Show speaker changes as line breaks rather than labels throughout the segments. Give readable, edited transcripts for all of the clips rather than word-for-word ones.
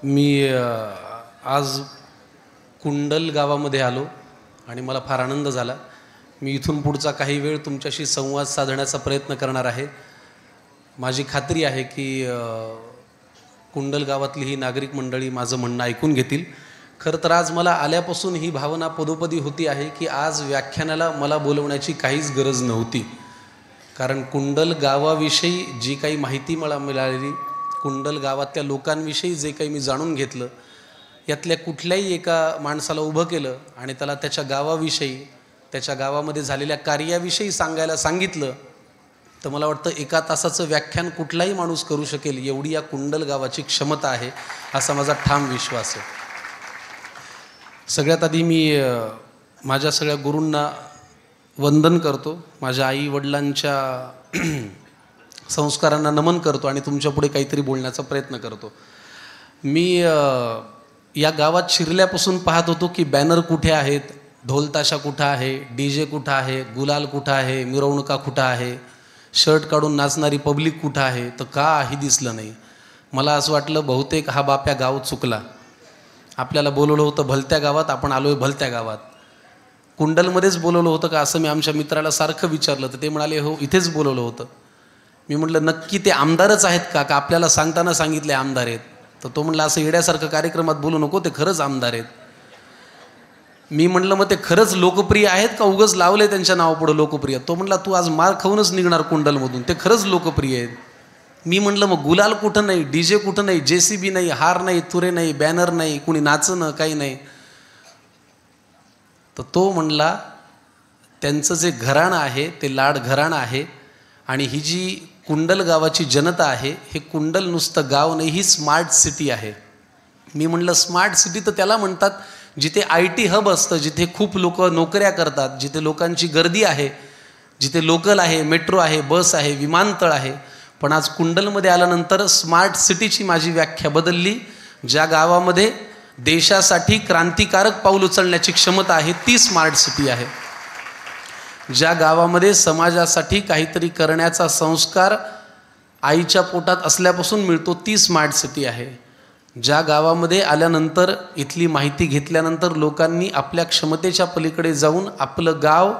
मी आज कुंडल गावामध्ये आलो आणि मला फार आनंद झाला. मी इथून पुढचा काही वेळ तुमच्याशी संवाद साधण्याचा प्रयत्न करणार आहे. माझी खात्री आहे की कुंडल गावातली ही नागरिक मंडळी माझं म्हणणं ऐकून घेतील. खरं तर आज मला आल्यापासून ही भावना पदोपदी होती आहे की आज व्याख्यानाला मला बोलवण्याची काहीच गरज नव्हती. कारण कुंडल गावाविषयी जी काही माहिती मला मिळालेली, कुंडल गावातल्या लोकांविषयी जे काही मी जाणून घेतलं, यातल्या कुठल्याही एका माणसाला उभं केलं आणि त्याला त्याच्या गावाविषयी, त्याच्या गावामध्ये झालेल्या कार्याविषयी सांगायला सांगितलं तर मला वाटतं 1 तासाचं व्याख्यान कुठलाही माणूस करू शकेल एवढी या कुंडल गावाची क्षमता आहे, असा माझा ठाम विश्वास आहे. सगळ्यात आधी मी माझ्या सगळ्या गुरूंना वंदन करतो, माझ्या आई वडिलांच्या संस्कारांना नमन करतो आणि तुमच्यापुढे काहीतरी बोलण्याचा प्रयत्न करतो. मी या गावात शिरल्यापासून पाहत होतो की बॅनर कुठे आहेत, ढोलताशा कुठं आहे, DJ कुठं आहे, गुलाल कुठं आहे, मिरवणुका कुठं आहे, शर्ट काढून नाचणारी पब्लिक कुठं आहे, तर काही दिसलं नाही. मला असं वाटलं बहुतेक हा बाप्या गाव चुकला. आपल्याला बोलवलं होतं भलत्या गावात, आपण आलो आहे भलत्या गावात. कुंडलमध्येच बोलवलं होतं का असं मी आमच्या मित्राला सारखं विचारलं तर ते म्हणाले हो इथेच बोलवलं होतं. मी म्हटलं नक्की ते आमदारच आहेत का आपल्याला सांगताना सांगितले आमदार आहेत? तर तो म्हणला असं येड्यासारखं कार्यक्रमात बोलू नको, ते खरंच आमदार आहेत. मी म्हटलं मग ते खरंच लोकप्रिय आहेत का उगच लावले त्यांच्या नावापुढं लोकप्रिय? तो म्हणला तू आज मार खाऊनच निघणार कुंडलमधून, ते खरंच लोकप्रिय आहेत. मी म्हटलं मग गुलाल कुठं नाही, DJ कुठं नाही, JCB नाही, हार नाही, तुरे नाही, बॅनर नाही, कुणी नाचणं काही नाही. तर तो म्हणला त्यांचं जे घराणं आहे ते लाड घराणं आहे आणि ही जी कुंडल गावाची जनता आहे, हे कुंडल नुसतं गाव नाही, ही स्मार्ट सिटी आहे. मी म्हणलं स्मार्ट सिटी तर त्याला म्हणतात जिथे IT हब असतं, जिथे खूप लोक नोकऱ्या करतात, जिथे लोकांची गर्दी आहे, जिथे लोकल आहे, मेट्रो आहे, बस आहे, विमानतळ आहे. पण आज कुंडलमध्ये आल्यानंतर स्मार्ट सिटीची माझी व्याख्या बदलली. ज्या गावामध्ये देशासाठी क्रांतिकारक पाऊल उचलण्याची क्षमता आहे ती स्मार्ट सिटी आहे. ज्या गावामध्ये समाजासाठी काहीतरी करण्याचा संस्कार आईच्या पोटात असल्यापासून मिळतो ती स्मार्ट सिटी आहे. ज्या गावामध्ये आल्यानंतर, इथली माहिती घेतल्यानंतर लोकांनी आपल्या क्षमतेच्या पलीकडे जाऊन आपलं गाव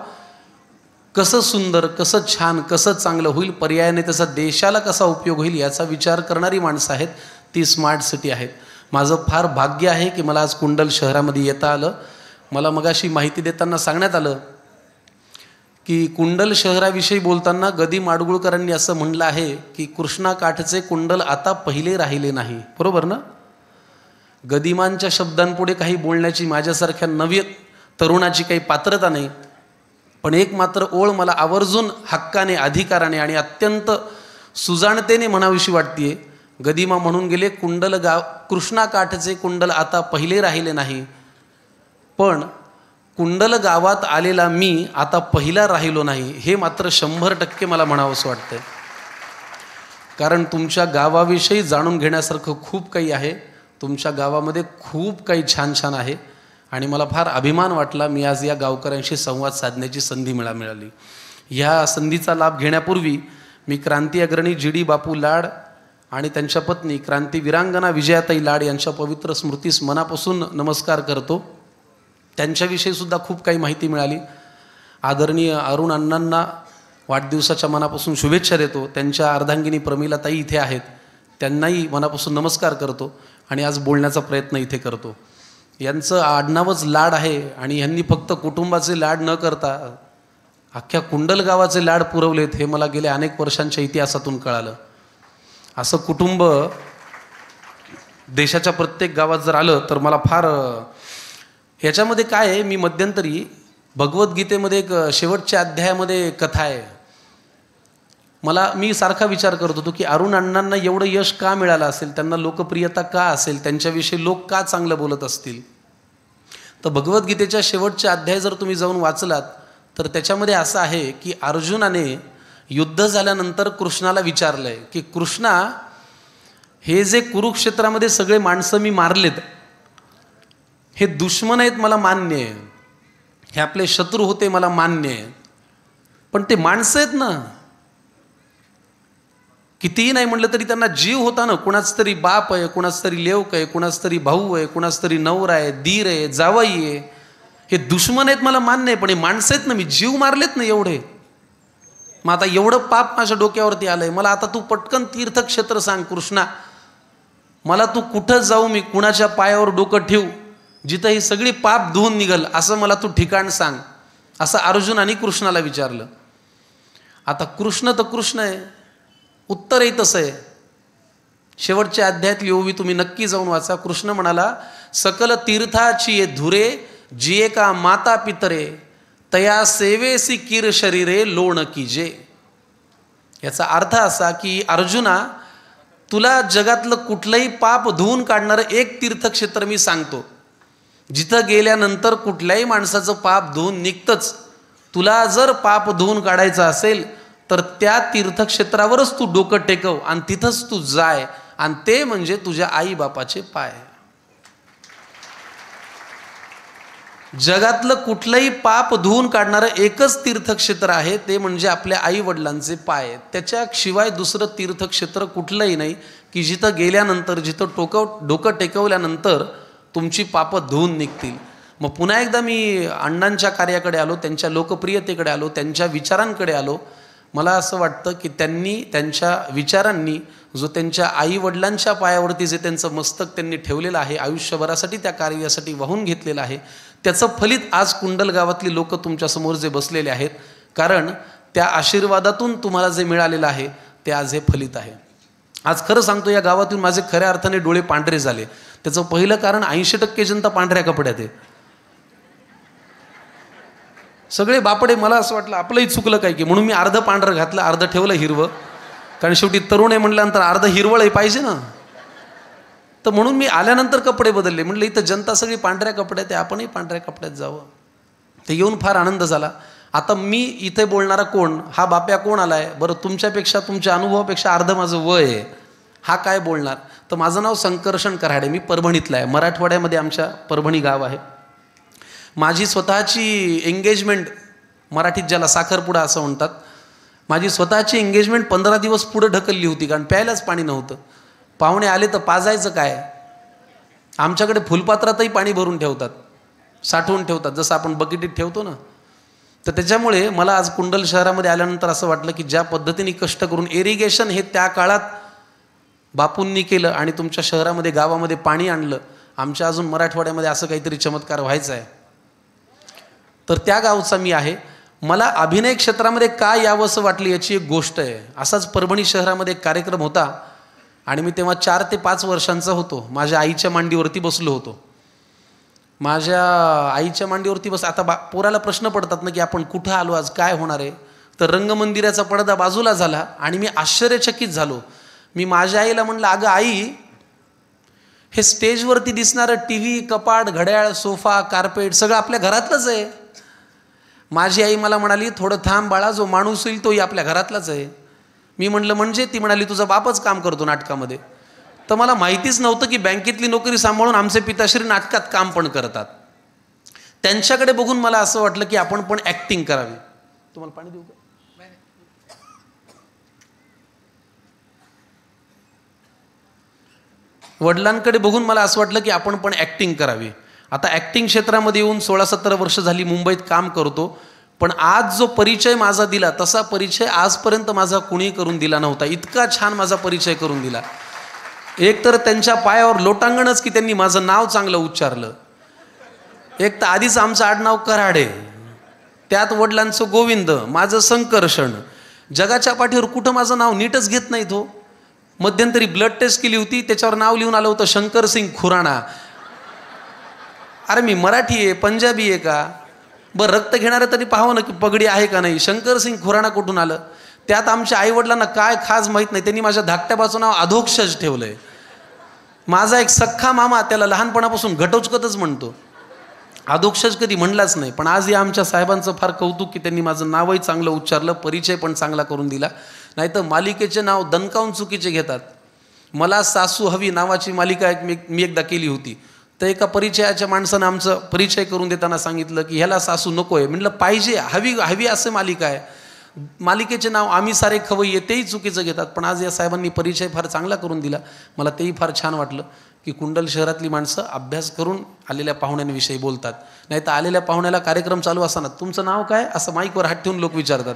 कसं सुंदर, कसं छान, कसं चांगलं होईल, पर्यायाने त्याचा देशाला कसा उपयोग होईल याचा विचार करणारी माणसं आहेत, ती स्मार्ट सिटी आहेत. माझं फार भाग्य आहे की मला आज कुंडल शहरामध्ये येता आलं. मला मगाशी माहिती देताना सांगण्यात आलं की कुंडल शहराविषयी बोलताना गदी माडगुळकरांनी असं म्हणलं आहे की कृष्णाकाठचे कुंडल आता पहिले राहिले नाही. बरोबर ना? गदिमांच्या शब्दांपुढे काही बोलण्याची माझ्यासारख्या नव्या तरुणाची काही पात्रता नाही. पण एक मात्र ओळ मला आवर्जून हक्काने, अधिकाराने आणि अत्यंत सुजाणतेने म्हणावीशी वाटते. गदिमा म्हणून गेले कुंडल गाव, कृष्णाकाठचे कुंडल आता पहिले राहिले नाही, पण कुंडल गावात आलेला मी आता पहिला राहिलो नाही, हे मात्र 100% मला म्हणावंसं वाटतंय. कारण तुमच्या गावाविषयी जाणून घेण्यासारखं खूप काही आहे. तुमच्या गावामध्ये खूप काही छान छान आहे आणि मला फार अभिमान वाटला. मी आज या गावकऱ्यांशी संवाद साधण्याची संधी मिळाली. ह्या संधीचा लाभ घेण्यापूर्वी मी क्रांती अग्रणी GD बापू लाड आणि त्यांच्या पत्नी क्रांती वीरांगना विजयाताई लाड यांच्या पवित्र स्मृतीस मनापासून नमस्कार करतो. त्यांच्याविषयी सुद्धा खूप काही माहिती मिळाली. आदरणीय अरुण अण्णांना वाढदिवसाच्या मनापासून शुभेच्छा देतो. त्यांच्या अर्धांगिनी प्रमिलाताई इथे आहेत, त्यांनाही मनापासून नमस्कार करतो आणि आज बोलण्याचा प्रयत्न इथे करतो. यांचं आडनावच लाड आहे आणि यांनी फक्त कुटुंबाचे लाड न करता अख्ख्या कुंडल गावाचे लाड पुरवलेत, हे मला गेल्या अनेक वर्षांच्या इतिहासातून कळालं. असं कुटुंब देशाच्या प्रत्येक गावात जर आलं तर मला फार याच्यामध्ये काय आहे, मी मध्यंतरी भगवद्गीतेमध्ये एक शेवटच्या अध्यायामध्ये कथा आहे. मी सारखा विचार करत होतो की अरुण अण्णांना एवढं यश का मिळालं असेल, त्यांना लोकप्रियता का असेल, त्यांच्याविषयी लोक का चांगलं बोलत असतील. तर भगवद्गीतेच्या शेवटच्या अध्याय जर तुम्ही जाऊन वाचलात तर त्याच्यामध्ये असं आहे की अर्जुनाने युद्ध झाल्यानंतर कृष्णाला विचारलंय की कृष्णा, हे जे कुरुक्षेत्रामध्ये सगळे माणसं मी मारलेत, हे दुश्मन आहेत मला मान्य आहे, हे आपले शत्रू होते मला मान्य आहे, पण ते माणसं आहेत ना, कितीही नाही म्हटलं तरी त्यांना जीव होता ना. कुणाच तरी बाप आहे, कुणाच तरी लेवक आहे, कुणाच तरी भाऊ आहे, कुणाच तरी नवरा आहे, दीर आहे, जावई आहे. हे दुश्मन आहेत मला मान्य आहे, पण हे माणसं आहेत ना, मी जीव मारलेत ना एवढे. मग आता एवढं पाप माझ्या डोक्यावरती आलंय, मला आता तू पटकन तीर्थक्षेत्र सांग कृष्णा. मला तू कुठं जाऊ, मी कुणाच्या पायावर डोकं ठेवू, जिथं ही सगळी पाप धुवून निघल असं मला तू ठिकाण सांग, असं अर्जुनाने कृष्णाला विचारलं. आता कृष्ण तर कृष्ण आहे, उत्तरही तसं आहे. शेवटच्या अध्यायातली ओवी तुम्ही नक्की जाऊन वाचा. कृष्ण म्हणाला, सकल तीर्थाची ये धुरे, जिये का माता पितरे, तया सेवेसी किर शरीरे लोण कीजे. याचा अर्थ असा की अर्जुना, तुला जगातलं कुठलंही पाप धुवून काढणारं एक तीर्थक्षेत्र मी सांगतो, जिथं गेल्यानंतर कुठल्याही माणसाचं पाप धुवून निघतंच. तुला जर पाप धुवून काढायचं असेल तर त्या तीर्थक्षेत्रावरच तू डोकं टेकव आणि तिथंच तू जाय, आणि ते म्हणजे तुझ्या आई बापाचे पाय. जगातलं कुठलंही पाप धुवून काढणारं एकच तीर्थक्षेत्र आहे, ते म्हणजे आपल्या आई वडिलांचे पाय. त्याच्याशिवाय दुसरं तीर्थक्षेत्र कुठलंही नाही की जिथं गेल्यानंतर, जिथं डोकं टेकवल्यानंतर तुमची पापं धुवून निघतील. मग पुन्हा एकदा मी अण्णांच्या कार्याकडे आलो, त्यांच्या लोकप्रियतेकडे आलो, त्यांच्या विचारांकडे आलो. मला असं वाटतं की त्यांनी त्यांच्या विचारांनी जो त्यांच्या आई वडिलांच्या पायावरती जे त्यांचं मस्तक त्यांनी ठेवलेलं आहे, आयुष्यभरासाठी त्या कार्यासाठी वाहून घेतलेलं आहे, त्याचं फलित आज कुंडल गावातली लोक तुमच्यासमोर जे बसलेले आहेत, कारण त्या आशीर्वादातून तुम्हाला जे मिळालेलं आहे ते आज हे फलित आहे. आज खरं सांगतो, या गावातून माझे खऱ्या अर्थाने डोळे पांढरे झाले. त्याचं पहिलं कारण 80% जनता पांढऱ्या कपड्यात आहे. सगळे बापडे. मला असं वाटलं आपलंही चुकलं काय की, म्हणून मी अर्ध पांढरं घातलं, अर्ध ठेवलं हिरवं, कारण शेवटी तरुण आहे म्हटल्यानंतर अर्ध हिरवळही पाहिजे ना. तर म्हणून मी आल्यानंतर कपडे बदलले. म्हटलं इथं जनता सगळी पांढऱ्या कपड्यात आहे, आपणही पांढऱ्या कपड्यात जावं. ते येऊन फार आनंद झाला. आता मी इथे बोलणारा कोण, हा बाप्या कोण आलाय बरं, तुमच्यापेक्षा, तुमच्या अनुभवापेक्षा अर्ध माझं वय आहे, हा काय बोलणार. तर माझं नाव संकर्षण कराडे, मी परभणीतला आहे. मराठवाड्यामध्ये आमच्या परभणी गाव आहे. माझी स्वतःची एंगेजमेंट, मराठीत ज्याला साखरपुडा असं म्हणतात, माझी स्वतःची एंगेजमेंट 15 दिवस पुढे ढकलली होती, कारण प्यायलाच पाणी नव्हतं. पाहुणे आले तर पाजायचं काय. आमच्याकडे फुलपात्रातही पाणी भरून ठेवतात, साठवून ठेवतात, जसं आपण बकेटीत ठेवतो ना. तर त्याच्यामुळे मला आज कुंडल शहरामध्ये आल्यानंतर असं वाटलं की ज्या पद्धतीने कष्ट करून इरिगेशन हे त्या काळात बापूंनी केलं आणि तुमच्या शहरामध्ये, गावामध्ये पाणी आणलं, आमच्या अजून मराठवाड्यामध्ये असं काहीतरी चमत्कार व्हायचा आहे. तर त्या गावचा मी आहे. मला अभिनय क्षेत्रामध्ये का यावंसं वाटलं याची एक गोष्ट आहे. असाच परभणी शहरामध्ये एक कार्यक्रम होता आणि मी तेव्हा 4 ते 5 वर्षांचा होतो. माझ्या आईच्या मांडीवरती बसलो होतो. माझ्या आईच्या मांडीवरती आता पोराला प्रश्न पडतात ना की आपण कुठं आलो, आज काय होणार आहे. तर रंगमंदिराचा पडदा बाजूला झाला आणि मी आश्चर्यचकित झालो. मी माझ्या आईला म्हणलं, अगं आई, हे स्टेजवरती दिसणारं TV, कपाट, घड्याळ, सोफा, कार्पेट सगळं आपल्या घरातलंच आहे. माझी आई मला म्हणाली, थोडं थांब बाळा, जो माणूस येईल तोही आपल्या घरातलाच आहे. मी म्हणलं म्हणजे. ती म्हणाली, तुझा बापच काम करतो नाटकामध्ये. तर मला माहितीच नव्हतं की बँकेतली नोकरी सांभाळून आमचे पिताश्री नाटकात काम पण करतात. त्यांच्याकडे बघून मला असं वाटलं की आपण पण ॲक्टिंग करावी. तुम्हाला पाणी देऊ का? वडिलांकडे बघून मला असं वाटलं की आपण पण ॲक्टिंग करावी. आता ॲक्टिंग क्षेत्रामध्ये येऊन 16-17 वर्ष झाली मुंबईत काम करतो. पण आज जो परिचय माझा दिला तसा परिचय आजपर्यंत माझा कुणी करून दिला नव्हता. इतका छान माझा परिचय करून दिला. एक तर त्यांच्या पायावर लोटांगणच की त्यांनी माझं नाव चांगलं उच्चारलं. एक तर आधीच आमचं आडनाव कराडे, त्यात वडिलांचं गोविंद, माझं संकर्षण. जगाच्या पाठीवर कुठं माझं नाव नीटच घेत नाही. तो मध्यंतरी ब्लड टेस्ट केली होती, त्याच्यावर नाव लिहून आलं होतं शंकर सिंग खुराणा. अरे मी मराठी आहे, पंजाबी आहे का बरं, रक्त घेणारं तरी पाहावं ना की पगडी आहे का नाही. शंकर सिंग खुराणा कुठून आलं. त्यात आमच्या आईवडिलांना काय खास माहीत नाही, त्यांनी माझ्या धाकट्यापासून नाव अधोक्षज ठेवलंय. माझा एक सख्खा मामा त्याला लहानपणापासून घटोचकतच म्हणतो, अधोक्षज कधी म्हणलाच नाही. पण आज या आमच्या साहेबांचं फार कौतुक की त्यांनी माझं नावही चांगलं उच्चारलं, परिचय पण चांगला करून दिला. नाही तर मालिकेचे नाव दणकावून चुकीचे घेतात. मला सासू हवी नावाची मालिका मी एकदा केली होती. तर एका परिचयाच्या माणसानं आमचं परिचय करून देताना सांगितलं की ह्याला सासू नको आहे. म्हटलं पाहिजे, हवी हवी असं मालिका आहे. मालिकेचे नाव आम्ही सारे खवय्ये तेही चुकीचं घेतात. पण आज या साहेबांनी परिचय फार चांगला करून दिला, मला तेही फार छान वाटलं की कुंडल शहरातली माणसं अभ्यास करून आलेल्या पाहुण्यांविषयी बोलतात. नाही तर आलेल्या पाहुण्याला कार्यक्रम चालू असताना तुमचं नाव काय असं माईकवर हात ठेवून लोक विचारतात.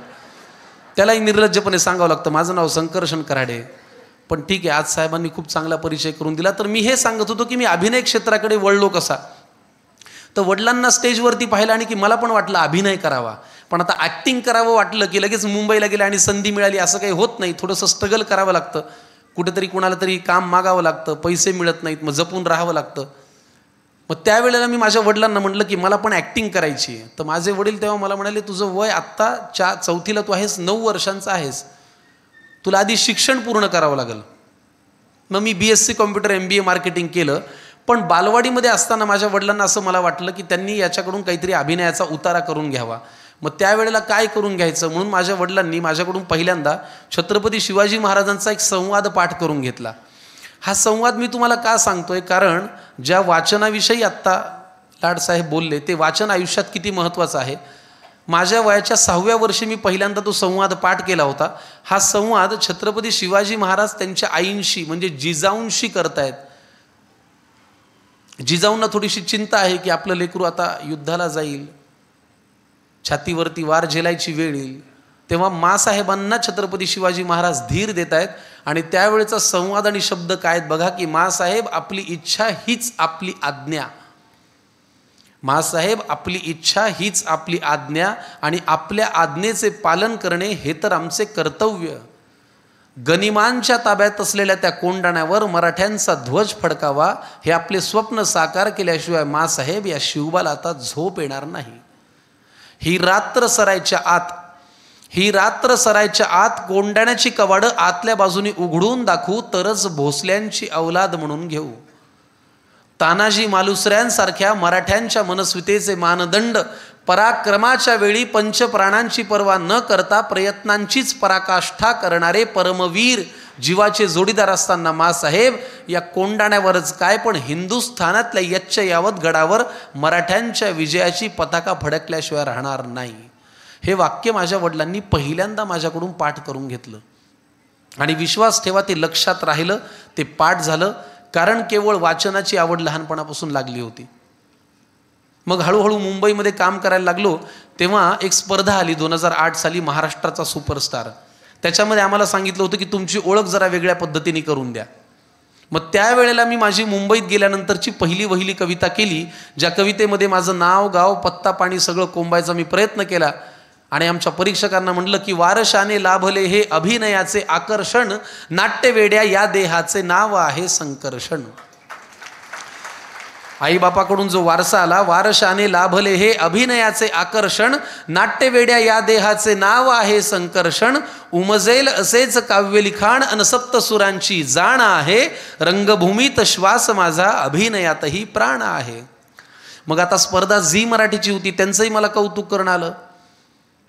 त्यालाही निर्लज्जपणे सांगावं लागतं माझं नाव संकर्षण कराडे. पण ठीक आहे, आज साहेबांनी खूप चांगला परिचय करून दिला. तर मी हे सांगत होतो की मी अभिनय क्षेत्राकडे वळलो कसा. तर वडिलांना स्टेजवरती पाहिलं आणि की मला पण वाटलं अभिनय करावा, पण आता ॲक्टिंग करावं वाटलं की लगेच मुंबईला गेलं आणि संधी मिळाली असं काही होत नाही. थोडंसं स्ट्रगल करावं लागतं, कुठेतरी कुणाला तरी काम मागावं लागतं, पैसे मिळत नाहीत, मग जपून राहावं लागतं. मग त्यावेळेला मी माझ्या वडिलांना म्हटलं की मला पण ॲक्टिंग करायची आहे. तर माझे वडील तेव्हा मला म्हणाले तुझं वय आत्ता चौथीला तू आहेस, 9 वर्षांचा आहेस, तुला आधी शिक्षण पूर्ण करावं लागेल. मग मी BSc कॉम्प्युटर MBA मार्केटिंग केलं. पण बालवाडीमध्ये असताना माझ्या वडिलांना असं मला वाटलं की त्यांनी याच्याकडून काहीतरी अभिनयाचा उतारा करून घ्यावा. मग त्यावेळेला काय करून घ्यायचं म्हणून माझ्या वडिलांनी माझ्याकडून पहिल्यांदा छत्रपती शिवाजी महाराजांचा एक संवाद पाठ करून घेतला. हा संवाद मी तुम्हाला का सांगतोय, कारण ज्या वाचनाविषयी आत्ता लाडसाहेब बोलले ते वाचन आयुष्यात किती महत्त्वाचं आहे. माझ्या वयाच्या 6व्या वर्षी मी पहिल्यांदा तो संवाद पाठ केला होता. हा संवाद छत्रपती शिवाजी महाराज त्यांच्या आईंशी म्हणजे जिजाऊंशी करतायत. जिजाऊंना थोडीशी चिंता आहे की आपलं लेकरू आता युद्धाला जाईल, छातीवरती वार झेलायची वेळ येईल. तेव्हा मासाहेबांना छत्रपती शिवाजी महाराज धीर देत आहेत. आणि त्यावेळेचा संवाद आणि शब्द काय आहेत बघा की मासाहेब आपली इच्छा हीच आपली आज्ञा, मासाहेब आपली इच्छा हीच आपली आज्ञा आणि आपल्या आज्ञेचे पालन करणे हे तर आमचे कर्तव्य. गनिमांच्या ताब्यात असलेल्या त्या कोंडाण्यावर मराठ्यांचा ध्वज फडकावा हे आपले स्वप्न साकार केल्याशिवाय मासाहेब या शिवबाला आता झोप येणार नाही. ही रात्र सरायच्या आत कोंडाण्याची कवाडं आतल्या बाजूने उघडून दाखवू तरच भोसल्यांची औलाद म्हणून घेऊ. तानाजी मालुसऱ्यांसारख्या मराठ्यांच्या मनस्वितेचे मानदंड पराक्रमाच्या वेळी पंचप्राणांची पर्वा न करता प्रयत्नांचीच पराकाष्ठा करणारे परमवीर जीवाचे जोडीदार असताना मासाहेब या कोंडाण्यावरच काय पण हिंदुस्थानातल्या यच्च यावत गडावर मराठ्यांच्या विजयाची पताका फडकल्याशिवाय राहणार नाही. हे वाक्य माझ्या वडिलांनी पहिल्यांदा माझ्याकडून पाठ करून घेतलं आणि विश्वास ठेवा ते लक्षात राहिलं, ते पाठ झालं. कारण केवळ वाचनाची आवड लहानपणापासून लागली होती. मग हळूहळू मुंबईमध्ये काम करायला लागलो तेव्हा एक स्पर्धा आली 2008 साली, महाराष्ट्राचा सुपरस्टार. त्याच्यामध्ये आम्हाला सांगितलं होतं की तुमची ओळख जरा वेगळ्या पद्धतीने करून द्या. मग त्यावेळेला मी माझी मुंबईत गेल्यानंतरची पहिली वहिली कविता केली, ज्या कवितेमध्ये माझं नाव गाव पत्ता पाणी सगळं कोंबायचा मी प्रयत्न केला. आणि आमच्या परीक्षकांना म्हटलं की वारशाने लाभले हे अभिनयाचे आकर्षण, नाट्यवेड्या या देहाचे नाव आहे संकर्षण. आईबापाकडून जो वारसा आला, वारशाने लाभले हे अभिनयाचे आकर्षण, नाट्यवेड्या या देहाचे नाव आहे संकर्षण. उमजेल असेच काव्यलिखाण अन सप्तसुरांची जाण आहे, रंगभूमीत श्वास माझा अभिनयातही प्राण आहे. मग आता स्पर्धा झी मराठीची होती, त्यांचंही मला कौतुक करून आलं.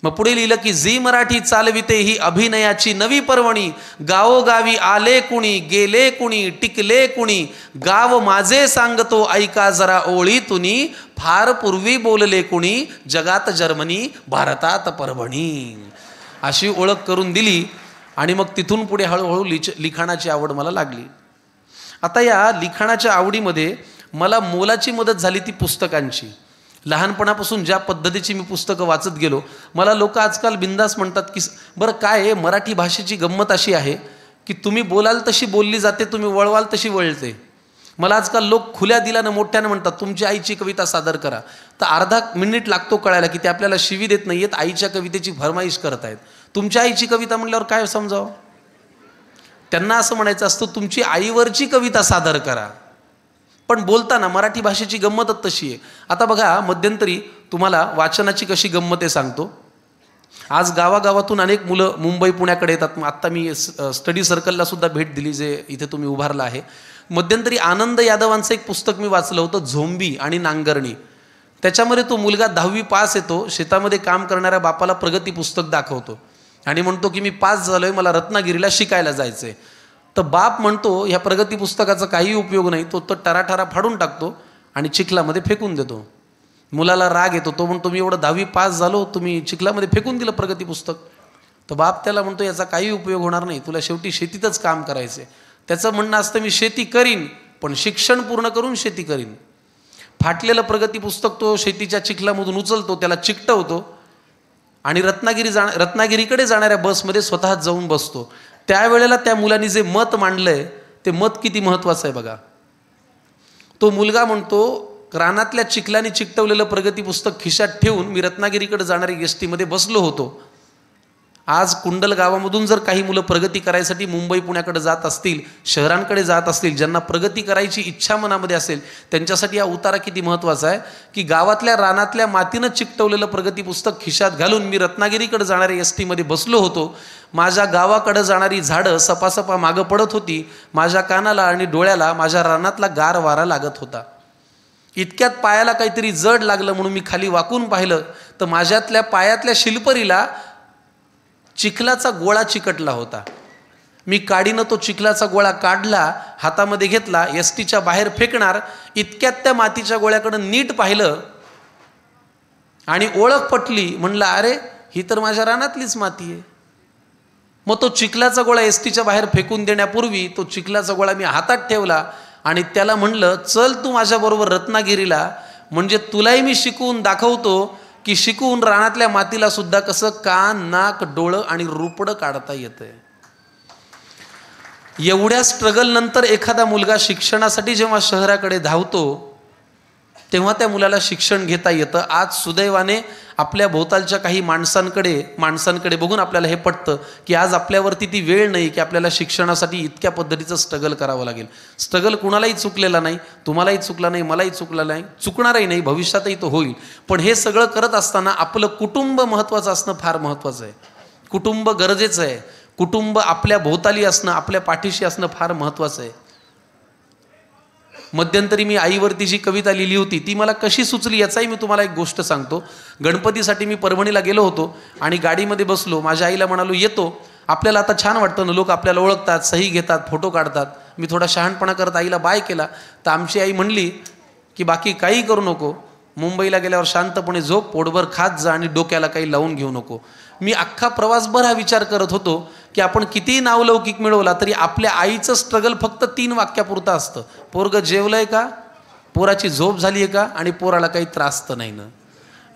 मग पुढे लिहिलं की झी मराठी चालविते ही अभिनयाची नवी पर्वणी, गावोगावी आले कुणी गेले कुणी टिकले कुणी, गाव माझे सांगतो ऐका जरा ओळीतुनी, फार पूर्वी बोलले कुणी जगात जर्मनी भारतात परभणी. अशी ओळख करून दिली आणि मग तिथून पुढे हळूहळू लिखाणाची आवड मला लागली. आता या लिखाणाच्या आवडीमध्ये मला मोलाची मदत झाली ती पुस्तकांची. लहानपणापासून ज्या पद्धतीची मी पुस्तकं वाचत गेलो, मला लोक आजकाल बिंदास म्हणतात की बरं काय आहे, मराठी भाषेची गंमत अशी आहे की तुम्ही बोलाल तशी बोलली जाते, तुम्ही वळवाल तशी वळते. मला आजकाल लोक खुल्या दिल्यानं मोठ्यानं म्हणतात तुमची आईची कविता सादर करा, तर अर्धा मिनिट लागतो कळायला की ते आपल्याला शिवी देत नाही आहेत, आईच्या कवितेची फरमाईश करत आहेत. तुमच्या आईची कविता म्हणल्यावर काय समजावं. त्यांना असं म्हणायचं असतं तुमची आईवरची कविता सादर करा. पण बोलताना मराठी भाषेची गंमतच तशी आहे. आता बघा, मध्यंतरी तुम्हाला वाचनाची कशी गंमत आहे सांगतो. आज गावागावातून अनेक मुलं मुंबई पुण्याकडे येतात. आत्ता मी स्टडी सर्कलला सुद्धा भेट दिली जे इथे तुम्ही उभारला आहे. मध्यंतरी आनंद यादवांचं एक पुस्तक मी वाचलं होतं, झोंबी आणि नांगरणी. त्याच्यामध्ये तो मुलगा 10वी पास येतो, शेतामध्ये काम करणाऱ्या बापाला प्रगती पुस्तक दाखवतो आणि म्हणतो की मी पास झालोय, मला रत्नागिरीला शिकायला जायचंय. तर बाप म्हणतो ह्या प्रगती पुस्तकाचा काही उपयोग नाही, तो टराठरा फाडून टाकतो आणि चिखलामध्ये फेकून देतो. मुलाला राग येतो, तो म्हणतो मी एवढं 10वी पास झालो, तुम्ही चिखलामध्ये फेकून दिलं प्रगती पुस्तक. तर बाप त्याला म्हणतो याचा काही उपयोग होणार नाही, तुला शेवटी शेतीतच काम करायचं. त्याचं म्हणणं असतं मी शेती करीन पण शिक्षण पूर्ण करून शेती करीन. फाटलेलं प्रगती पुस्तक तो शेतीच्या चिखलामधून उचलतो, त्याला चिकटवतो आणि रत्नागिरीकडे जाणाऱ्या बसमध्ये स्वतःच जाऊन बसतो. त्यावेळेला त्या मुलाने जे मत मांडलंय ते मत किती महत्वाचं आहे बघा. तो मुलगा म्हणतो रानातल्या चिखलाने चिकटवलेलं प्रगती पुस्तक खिशात ठेवून मी रत्नागिरीकडे जाणारी एसटी मध्ये बसलो होतो. आज कुंडल गावामधून जर काही मुलं प्रगती करायसाठी मुंबई पुण्याकडे जात असतील, शहरांकडे जात असतील, ज्यांना प्रगती करायची इच्छा मनामध्ये असेल, त्यांच्यासाठी हा उतारा किती महत्त्वाचा आहे की गावातल्या रानातल्या मातीनं चिकटवलेलं प्रगती पुस्तक खिशात घालून मी रत्नागिरीकडे जाणाऱ्या एसटी मध्ये बसलो होतो. माझ्या गावाकडे जाणारी झाडं सपासपा मागं पडत होती, माझ्या कानाला आणि डोळ्याला माझ्या रानातला गार वारा लागत होता. इतक्यात पायाला काहीतरी जड लागलं म्हणून मी खाली वाकून पाहिलं तर माझ्यातल्या पायातल्या शिलपरीला चिखलाचा गोळा चिकटला होता. मी काडीनं तो चिखलाचा गोळा काढला, हातामध्ये घेतला, एसटीच्या बाहेर फेकणार. इतक्यात त्या मातीच्या गोळ्याकडे नीट पाहिलं आणि ओळख पटली. म्हणलं अरे ही तर माझ्या रानातलीच माती आहे. मग तो चिखलाचा गोळा एसटीच्या बाहेर फेकून देण्यापूर्वी तो चिखलाचा गोळा मी हातात ठेवला आणि त्याला म्हणलं चल तू माझ्याबरोबर रत्नागिरीला, म्हणजे तुलाही मी शिकवून दाखवतो की शिकून रानातल्या मातीला सुद्धा कसं कान, नाक, डोळं आणि रुपडं काढता येतंय. एवढ्या स्ट्रगल नंतर एखादा मुलगा शिक्षणासाठी जेव्हा शहराकडे धावतो तेव्हा त्या मुलाला शिक्षण घेता येतं. आज सुदैवाने आपल्या भोवतालच्या काही माणसांकडे बघून आपल्याला हे पटतं की आज आपल्यावरती ती वेळ नाही की आपल्याला शिक्षणासाठी इतक्या पद्धतीचं स्ट्रगल करावं लागेल. स्ट्रगल कुणालाही चुकलेला नाही, तुम्हालाही चुकला नाही, मलाही चुकला नाही, चुकणारही नाही, भविष्यातही तो होईल. पण हे सगळं करत असताना आपलं कुटुंब महत्त्वाचं असणं फार महत्त्वाचं आहे. कुटुंब गरजेचं आहे. कुटुंब आपल्या भोवताली असणं, आपल्या पाठीशी असणं फार महत्त्वाचं आहे. मध्यंतरी मी आईवरती जी कविता लिहिली होती ती मला कशी सुचली याचाही मी तुम्हाला एक गोष्ट सांगतो. गणपतीसाठी मी परभणीला गेलो होतो आणि गाडीमध्ये बसलो. माझ्या आईला म्हणालो येतो. आपल्याला आता छान वाटतं ना, लोक आपल्याला ओळखतात, सही घेतात, फोटो काढतात. मी थोडा शहाणपणा करत आईला बाय केला तर आमची आई म्हणली की बाकी काही करू नको, मुंबईला गेल्यावर शांतपणे झोप, पोटभर खात जा आणि डोक्याला काही लावून घेऊ नको. मी अख्खा प्रवासभर हा विचार करत होतो की आपण कितीही नावलौकिक मिळवला तरी आपल्या आईचं स्ट्रगल फक्त 3 वाक्यापुरतं असतं. पोरगं जेवलंय का, पोराची झोप झाली आहे का आणि पोराला काही त्रास तर नाही ना.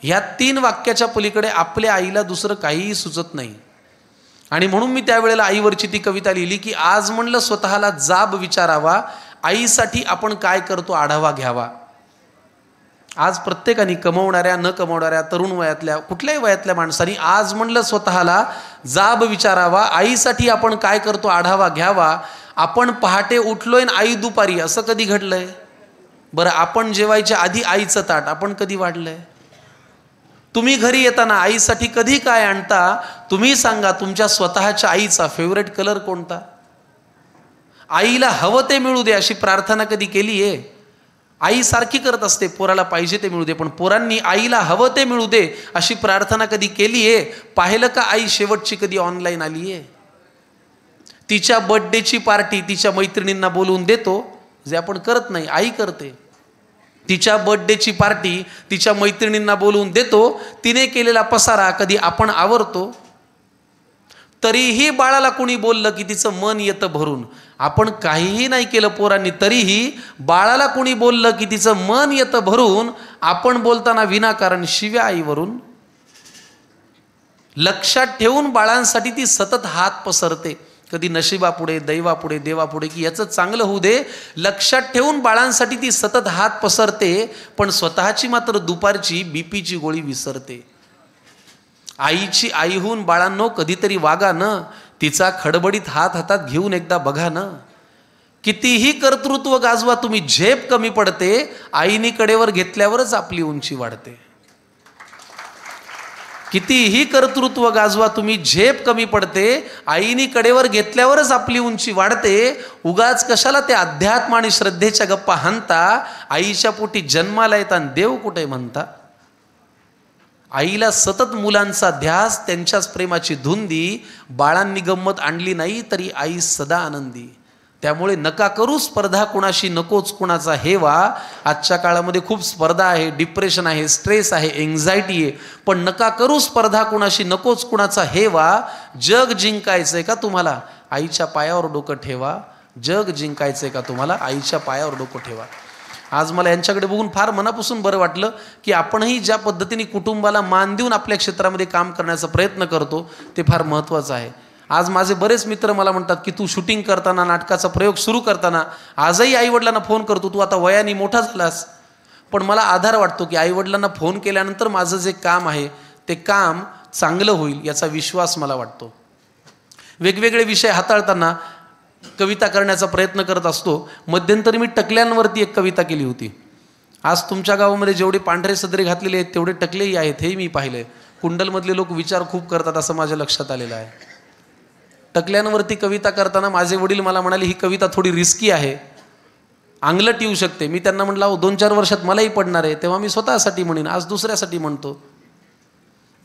ह्या 3 वाक्याच्या पलीकडे आपल्या आईला दुसरं काहीही सुचत नाही. आणि म्हणून मी त्यावेळेला आईवरची ती कविता लिहिली की आज म्हणलं स्वतःला जाब विचारावा, आईसाठी आपण काय करतो आढावा घ्यावा. आज प्रत्येकाने कमवणाऱ्या न कमवणाऱ्या तरुण वयातल्या कुठल्याही वयातल्या माणसांनी आज म्हणलं स्वतःला जाब विचारावा, आईसाठी आपण काय करतो आढावा घ्यावा. आपण पहाटे उठलोय आणि आई दुपारी, असं कधी घडलंय? बरं आपण जेवायच्या आधी आईचं ताट आपण कधी वाढलंय? तुम्ही घरी येताना आईसाठी कधी काय आणता? तुम्ही सांगा. तुमच्या स्वतःच्या आईचा फेवरेट कलर कोणता? आईला हवं ते मिळू दे अशी प्रार्थना कधी केली आहे? आई सारखी करत असते, पोराला पाहिजे ते मिळू दे, पण पोरांनी आईला हवं ते मिळू दे अशी प्रार्थना कधी केली आहे? पाहिलं का आई शेवटची कधी ऑनलाईन आली आहे? तिच्या बर्थडेची पार्टी तिच्या मैत्रिणींना बोलवून देतो, जे आपण करत नाही, आई करते. तिच्या बर्थडेची पार्टी तिच्या मैत्रिणींना बोलवून देतो, तिने केलेला पसारा कधी आपण आवरतो? तरीही बाळाला कोणी बोललं की तिचं मन येतं भरून. आपण काहीही नाही केलं पोरांनी तरीही बाळाला कोणी बोललं की तिचं मन येतं भरून. आपण बोलताना विनाकारण शिव्या आईवरून. लक्षात ठेवून बाळांसाठी ती सतत हात पसरते, कधी नशिबापुढे, दैवापुढे, देवापुढे की याचं चांगलं होऊ दे. लक्षात ठेवून बाळांसाठी ती सतत हात पसरते, पण स्वतःची मात्र दुपारची बीपीची गोळी विसरते. आईची आईहून बाळांनो कधीतरी वागा न, तिचा खडबडीत हात हातात घेऊन एकदा बघा न. कितीही कर्तृत्व गाजवा तुम्ही, झेप कमी पडते. आईनी कडेवर घेतल्यावरच आपली उंची वाढते. कितीही कर्तृत्व गाजवा तुम्ही, झेप कमी पडते. आईनी कडेवर घेतल्यावरच आपली उंची वाढते. उगाच कशाला ते अध्यात्म आणि श्रद्धेच्या गप्पा हाणता? आईच्या पोटी जन्माला येताना देव कुठे म्हणता? आईला सतत मुलांचा ध्यास, त्यांच्याच प्रेमाची धुंदी. बाळांनी गंमत आणली नाही तरी आई सदा आनंदी. त्यामुळे नका करू स्पर्धा कुणाशी, नकोच कुणाचा हेवा. आजच्या काळामध्ये खूप स्पर्धा आहे, डिप्रेशन आहे, स्ट्रेस आहे, एन्झायटी आहे, पण नका करू स्पर्धा कुणाशी, नकोच कुणाचा हेवा. जग जिंकायचंय का तुम्हाला, आईच्या पायावर डोकं ठेवा. जग जिंकायचंय का तुम्हाला, आईच्या पायावर डोकं ठेवा. आज मला यांच्याकडे बघून फार मनापासून बरं वाटलं की आपणही ज्या पद्धतीने कुटुंबाला मान देऊन आपल्या क्षेत्रामध्ये काम करण्याचा प्रयत्न करतो ते फार महत्त्वाचं आहे. आज माझे बरेच मित्र मला म्हणतात की तू शूटिंग करताना, नाटकाचा प्रयोग सुरू करताना आजही आईवडिलांना फोन करतो, तू आता वयाने मोठा झालास. पण मला आधार वाटतो की आईवडिलांना फोन केल्यानंतर माझं जे काम आहे ते काम चांगलं होईल याचा विश्वास मला वाटतो. वेगवेगळे विषय हाताळताना कविता करण्याचा प्रयत्न करत असतो. मध्यंतरी मी टकल्यांवरती एक कविता केली होती. आज तुमच्या गावामध्ये जेवढे पांढरे सदरे घातलेले आहेत तेवढे टकलेही आहेत, हे मी पाहिलं. कुंडलमधले लोक विचार खूप करतात असं माझ्या लक्षात आलेलं आहे. टकल्यांवरती कविता करताना माझे वडील मला म्हणाले ही कविता थोडी रिस्की आहे, अंगलट येऊ शकते. मी त्यांना म्हटलं 2-4 वर्षात मलाही पडणार आहे, तेव्हा मी स्वतःसाठी म्हणेन, आज दुसऱ्यासाठी म्हणतो.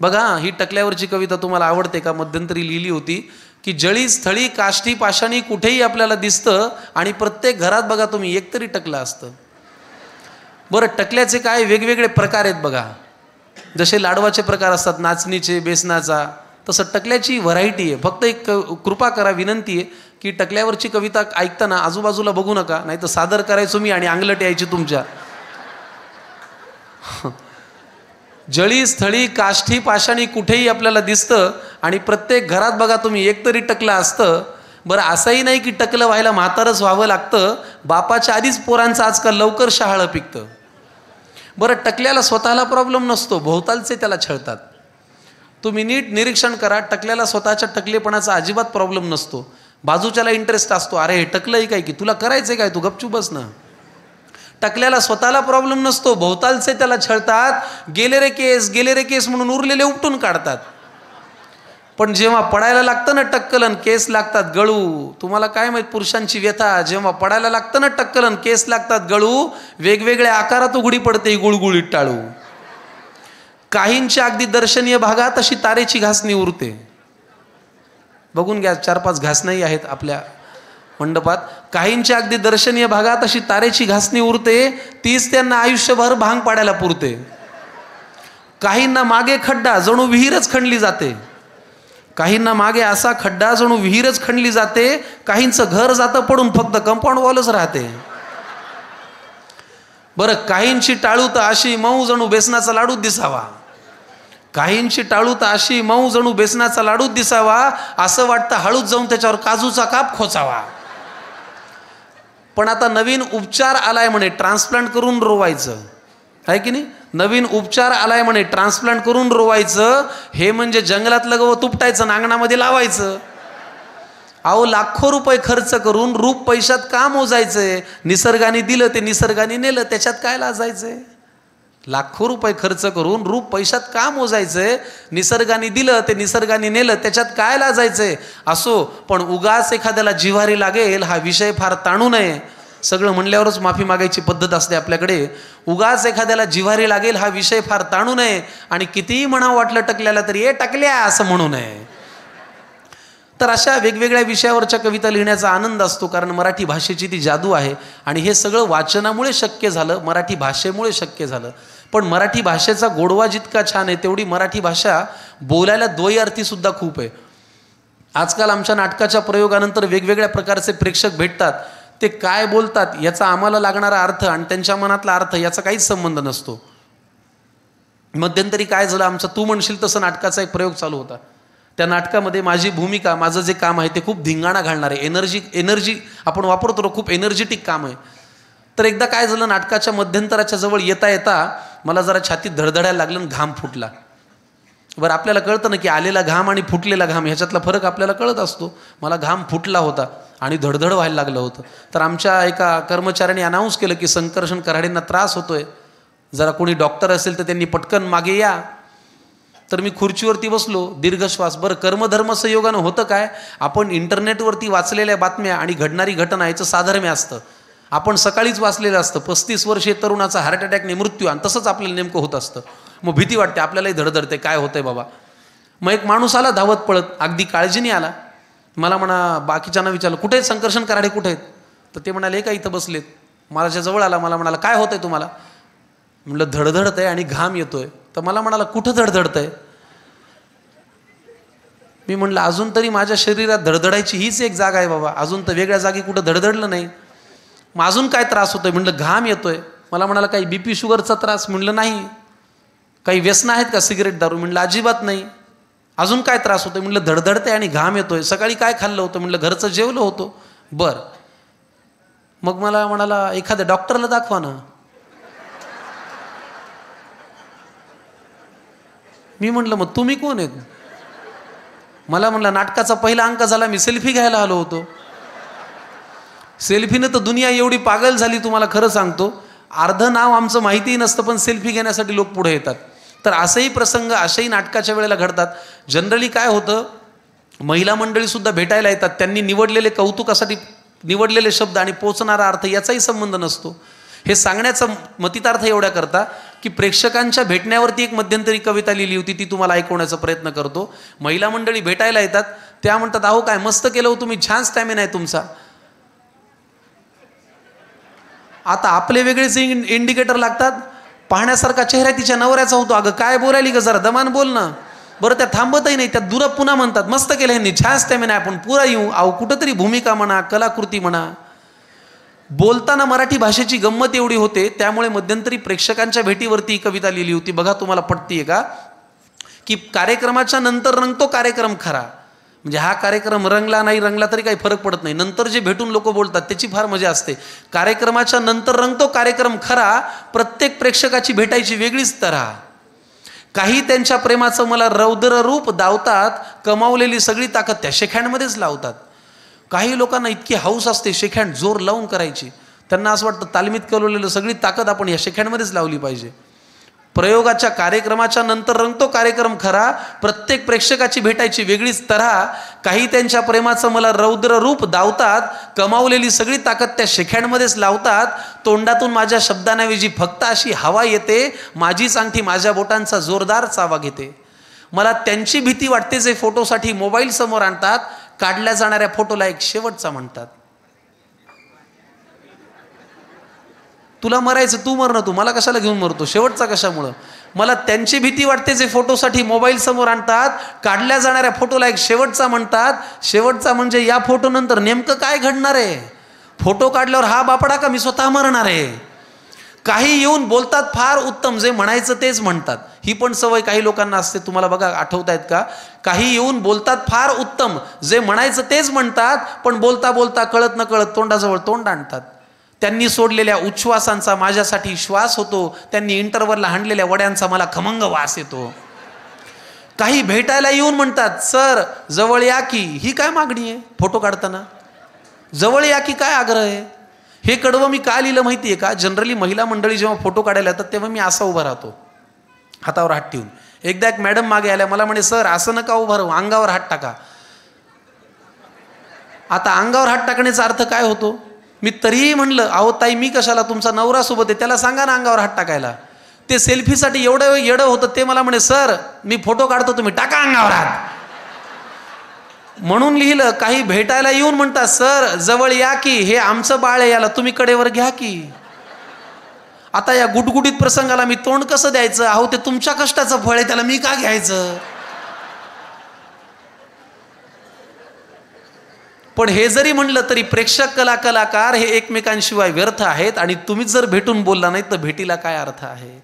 बघा ही टकल्यावरची कविता तुम्हाला आवडते का? मध्यंतरी लिहिली होती की जळी स्थळी काष्टी पाषाणी कुठेही आपल्याला दिसतं आणि प्रत्येक घरात बघा तुम्ही एकतरी टकलं असतं. बरं टकल्याचे काय वेगवेगळे प्रकार आहेत बघा. जसे लाडवाचे प्रकार असतात, नाचणीचे, बेसनाचा, तसं टकल्याची व्हरायटी आहे. फक्त एक कृपा करा, विनंती आहे की टकल्यावरची कविता ऐकताना आजूबाजूला बघू नका, नाही तर सादर करायचो मी आणि अंगलट यायची तुमच्या. जळी स्थळी काष्ठी पाषाणी कुठेही आपल्याला दिसतं आणि प्रत्येक घरात बघा तुम्ही एकतरी टकलं असतं. बरं असंही नाही की टकलं व्हायला म्हातारच व्हावं लागतं, बापाच्या आधीच पोरांचं आजकाल लवकर शहाळं पिकतं. बरं टकल्याला स्वतःला प्रॉब्लेम नसतो, भोवतालचे त्याला छळतात. तुम्ही नीट निरीक्षण करा, टकल्याला स्वतःच्या टकलेपणाचा अजिबात प्रॉब्लेम नसतो, बाजूच्याला इंटरेस्ट असतो. अरे हे टकलंही काय की तुला करायचंय काय, तू गपचूप बस ना. टकल्याला स्वतःला प्रॉब्लेम नसतो, भोवतालचे त्याला छळतात. गेले रे केस म्हणून उरलेले उपटून काढतात. पण जेव्हा पडायला लागतं ना टक्कलन, केस लागतात गळू. तुम्हाला काय माहित पुरुषांची व्यथा, जेव्हा पडायला लागतं ना टक्कलन, केस लागतात गळू. वेगवेगळ्या आकारात उघडी पडते गुळगुळीत टाळू. काहींच्या अगदी दर्शनीय भागात अशी तारेची घासणी उरते. बघून घ्या, 4-5 घासणाही आहेत आपल्या मंडपात. काहींच्या अगदी दर्शनीय भागात अशी तारेची घासणी उरते, तीच त्यांना आयुष्यभर भांग पाडायला पुरते. काहींना मागे खड्डा जणू विहीरच खणली जाते. काहींना मागे असा खड्डा जणू विहीरच खणली जाते. काहींचं घर जातं पडून, फक्त कंपाऊंड वॉलच राहते. बरं काहींची टाळू तर अशी मऊ जणू बेसनाचा लाडूच दिसावा. काहींची टाळू तर अशी मऊ जणू बेसनाचा लाडूच दिसावा. असं वाटतं हळूच जाऊन त्याच्यावर काजूचा काप खोचावा. पण आता नवीन उपचार आलाय म्हणे, ट्रान्सप्लांट करून रोवायचं आहे की नाही. नवीन उपचार आलाय म्हणे, ट्रान्सप्लांट करून रोवायचं. हे म्हणजे जंगलातलं गवत उपटायचं, नांगणामध्ये लावायचं. अहो लाखो रुपये खर्च करून रूप पैशात का मोजायचंय? निसर्गाने दिलं ते निसर्गाने नेलं, त्याच्यात काय लाजायचंय? लाखो रुपये खर्च करून रूप पैशात का मोजायचंय? निसर्गाने दिलं ते निसर्गाने नेलं, त्याच्यात काय लाजायचंय? असो, पण उगाच एखाद्याला जिव्हारी लागेल हा विषय फार ताणू नये. सगळं म्हणल्यावरच माफी मागायची पद्धत असते आपल्याकडे. उगाच एखाद्याला जिव्हारी लागेल हा विषय फार ताणू नये. आणि कितीही म्हणावं वाटलं टकल्याला तरी ए टकल्या असं म्हणू नये. तर अशा वेगवेगळ्या विषयावरच्या कविता लिहिण्याचा आनंद असतो, कारण मराठी भाषेची ती जादू आहे. आणि हे सगळं वाचनामुळे शक्य झालं, मराठी भाषेमुळे शक्य झालं. पण मराठी भाषेचा गोडवा जितका छान आहे तेवढी मराठी भाषा बोलायला द्वयर्थी सुद्धा खूप आहे. आजकाल आमच्या नाटकाच्या प्रयोगानंतर वेगवेगळ्या प्रकारचे प्रेक्षक भेटतात. ते काय बोलतात याचा आम्हाला लागणारा अर्थ आणि त्यांच्या मनातला अर्थ याचा काहीच संबंध नसतो. मध्यंतरी काय झालं, आमचा तू म्हणशील तसं नाटकाचा एक प्रयोग चालू होता. त्या नाटकामध्ये माझी भूमिका, माझं जे काम आहे ते खूप धिंगाणा घालणार आहे, एनर्जी आपण वापरतो, खूप एनर्जेटिक काम आहे. तर एकदा काय झालं, नाटकाच्या मध्यंतराच्या जवळ येता येता मला जरा छातीत धडधडायला लागलं आणि घाम फुटला. बरं आपल्याला कळतं ना की आलेला घाम आणि फुटलेला घाम ह्याच्यातला फरक आपल्याला कळत असतो. मला घाम फुटला होता आणि धडधड व्हायला लागलं होतं. तर आमच्या एका कर्मचाऱ्याने अनाऊन्स केलं की संकर्षण कराडेंना त्रास होतोय, जरा कोणी डॉक्टर असेल तर त्यांनी पटकन मागे या. तर मी खुर्चीवरती बसलो, दीर्घ श्वास. बरं कर्मधर्म संयोगानं होतं काय, आपण इंटरनेटवरती वाचलेल्या बातम्या आणि घडणारी घटना याचं साधर्म्य असतं. आपण सकाळीच वाचलेलं असतं 35 वर्षीय तरुणाचा हार्ट अटॅकने मृत्यू, आणि तसंच आपल्याला नेमकं होत असतं. मग भीती वाटते, आपल्यालाही धडधडते, काय होतंय बाबा. मग एक माणूस आला धावत पळत, अगदी काळजीने आला. मला म्हणा बाकीच्यांना विचारलं कुठे आहेत संकर्षण कराडे, कुठे आहेत? तर ते म्हणाले का इथं बसलेत. माझ्या जवळ आला, मला म्हणाला काय होतंय तुम्हाला? म्हटलं धडधडत आहे आणि घाम येतोय. तर मला म्हणाला कुठं धडधडत आहे? मी म्हटलं अजून तरी माझ्या शरीरात धडधडायची हीच एक जागा आहे बाबा, अजून तर वेगळ्या जागी कुठं धडधडलं नाही. मग अजून काय त्रास होतोय? म्हटलं घाम येतोय. मला म्हणाला काही BP शुगरचा त्रास? म्हटलं नाही. काही व्यसनं आहेत का, सिगरेट दारू? म्हटलं अजिबात नाही. अजून काय त्रास होतोय? म्हटलं धडधडते आणि घाम येतोय. सकाळी काय खाल्लं होतं? म्हटलं घरचं जेवलो होतो. बरं, मग मला म्हणाला एखाद्या डॉक्टरला दाखवा ना. मी म्हटलं मग तुम्ही कोण आहेत? मला म्हणलं नाटकाचा पहिला अंक झाला, मी सेल्फी घ्यायला आलो होतो. सेल्फीनं तर दुनिया एवढी पागल झाली, तुम्हाला खरं सांगतो. अर्धं नाव आमचं माहितीही नसतं, पण सेल्फी घेण्यासाठी लोक पुढे येतात. तर असंही प्रसंग अशाही नाटकाच्या वेळेला घडतात. जनरली काय होतं, महिला मंडळीसुद्धा भेटायला येतात. त्यांनी निवडलेले कौतुकासाठी निवडलेले शब्द आणि पोचणारा अर्थ याचाही संबंध नसतो. हे सांगण्याचा मतितार्थ एवढ्या करता की प्रेक्षकांच्या भेटण्यावरती एक मध्यंतरी कविता लिहिली होती, ती तुम्हाला ऐकवण्याचा प्रयत्न करतो. महिला मंडळी भेटायला येतात, त्या म्हणतात अहो काय मस्त केलं हो तुम्ही, छान स्टॅमिना आहे तुमचा. आता आपले वेगळेच इंडिकेटर लागतात. पाहण्यासारखा चेहरा तिच्या नवऱ्याचा होतो. अगं काय बोलायली ग, जरा दमान बोल ना. बरं त्या थांबतही नाही, त्या दुरा पुन्हा म्हणतात मस्त केलं ह्यांनी, छान स्टॅमिना आहे, आपण पुरा येऊ. अहो कुठंतरी भूमिका म्हणा, कलाकृती म्हणा. बोलताना मराठी भाषेची गंमत एवढी होते, त्यामुळे मध्यंतरी प्रेक्षकांच्या भेटीवरती कविता लिहिली होती. बघा तुम्हाला पटतीये का? की कार्यक्रमाच्या नंतर रंगतो कार्यक्रम खरा. म्हणजे हा कार्यक्रम रंगला नाही रंगला तरी काही फरक पडत नाही, नंतर जे भेटून लोक बोलतात त्याची फार मजा असते. कार्यक्रमाच्या नंतर रंगतो कार्यक्रम खरा, प्रत्येक प्रेक्षकाची भेटायची वेगळीच तऱ्हा. काही त्यांच्या प्रेमाचं मला रौद्र रूप दावतात, कमावलेली सगळी ताकद त्या शेखँडमध्येच लावतात. काही लोकांना इतकी हौस असते शेखँड जोर लावून करायची, त्यांना असं वाटतं तालमीत कळवलेलं सगळी ताकद आपण या शेखँडमध्येच लावली पाहिजे. प्रयोगाच्या कार्यक्रमाच्या नंतर रंगतो कार्यक्रम खरा, प्रत्येक प्रेक्षकाची भेटायची वेगळीच तऱ्हा. काही त्यांच्या प्रेमाचं मला रौद्र रूप दावतात, कमावलेली सगळी ताकद त्या शेखँडमध्येच लावतात. तोंडातून माझ्या शब्दांऐवजी फक्त अशी हवा येते, माझीच अंगठी माझ्या बोटांचा जोरदार चावा घेते. मला त्यांची भीती वाटते जे फोटोसाठी मोबाईल समोर आणतात, काढल्या जाणाऱ्या फोटोला एक शेवटचा म्हणतात. तुला मरायचं तू मर ना, तू मला कशाला घेऊन मरतो, शेवटचा कशामुळं? मला त्यांची भीती वाटते जे फोटोसाठी मोबाईल समोर आणतात, काढल्या जाणाऱ्या फोटोला एक शेवटचा म्हणतात. शेवटचा म्हणजे या फोटो नंतर नेमकं काय घडणार आहे? फोटो काढल्यावर हा बापडा का मी स्वतः मरणार आहे? काही येऊन बोलतात फार उत्तम, जे म्हणायचं तेच म्हणतात. ही पण सवय काही लोकांना असते, तुम्हाला बघा आठवतायत का? काही येऊन बोलतात फार उत्तम, जे म्हणायचं तेच म्हणतात, पण बोलता बोलता कळत न कळत तोंडाजवळ तोंड आणतात. त्यांनी सोडलेल्या उच्छ्वासांचा माझ्यासाठी श्वास होतो, त्यांनी इंटरव्हलला हाणलेल्या वड्यांचा मला खमंग वास येतो. काही भेटायला येऊन म्हणतात सर जवळ या की. ही काय मागणी आहे फोटो काढताना? जवळ या की काय आग्रह आहे? हे कडवं मी का लिहिलं माहिती आहे का? जनरली महिला मंडळी जेव्हा फोटो काढायला येतात तेव्हा मी असा उभा राहतो, हातावर हात ठेवून. एकदा एक मॅडम मागे आल्या, मला म्हणे सर असं नका उभा राहू, अंगावर हात टाका. आता अंगावर हात टाकण्याचा अर्थ काय होतो? मी तरीही म्हणलं अहो ताई मी कशाला, तुमचा नवरा सोबत आहे, त्याला सांगा ना अंगावर हात टाकायला. ते सेल्फीसाठी एवढं येडं होतं, ते मला म्हणे सर मी फोटो काढतो तुम्ही टाका अंगावर हात. म्हणून लिहिलं. काही भेटायला येऊन म्हणतात सर जवळ या की, हे आमचं बाळ आहे याला तुम्ही कडेवर घ्या की. आता या गुटगुटीत प्रसंगाला मी तोंड कसं द्यायचं? अहो ते तुमच्या कष्टाचं फळ आहे, त्याला मी का घ्यायचं? पण हे जरी म्हणलं तरी प्रेक्षक कलाकार हे एकमेकांशिवाय व्यर्थ आहेत, आणि तुम्हीच जर भेटून बोलला नाही तर भेटीला काय अर्थ आहे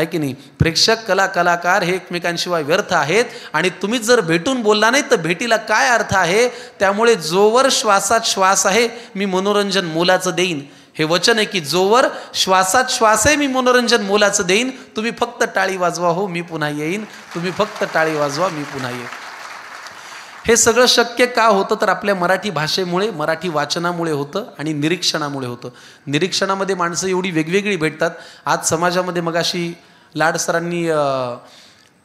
की नाही? प्रेक्षक कलाकार हे एकमेकांशिवाय व्यर्थ आहेत, आणि तुम्हीच जर भेटून बोलला नाही तर भेटीला काय अर्थ आहे? त्यामुळे जोवर श्वासात श्वास आहे मी मनोरंजन मोलाचं देईन. हे वचन आहे की जोवर श्वासात श्वास आहे मी मनोरंजन मोलाचं देईन. तुम्ही फक्त टाळी वाजवा हो मी पुन्हा येईन, तुम्ही फक्त टाळी वाजवा मी पुन्हा येईन. हे सगळं शक्य का होतं? तर आपल्या मराठी भाषेमुळे, मराठी वाचनामुळे होतं आणि निरीक्षणामुळे होतं. निरीक्षणामध्ये माणसं एवढी वेगवेगळी भेटतात. आज समाजामध्ये मगाशी लाड सरांनी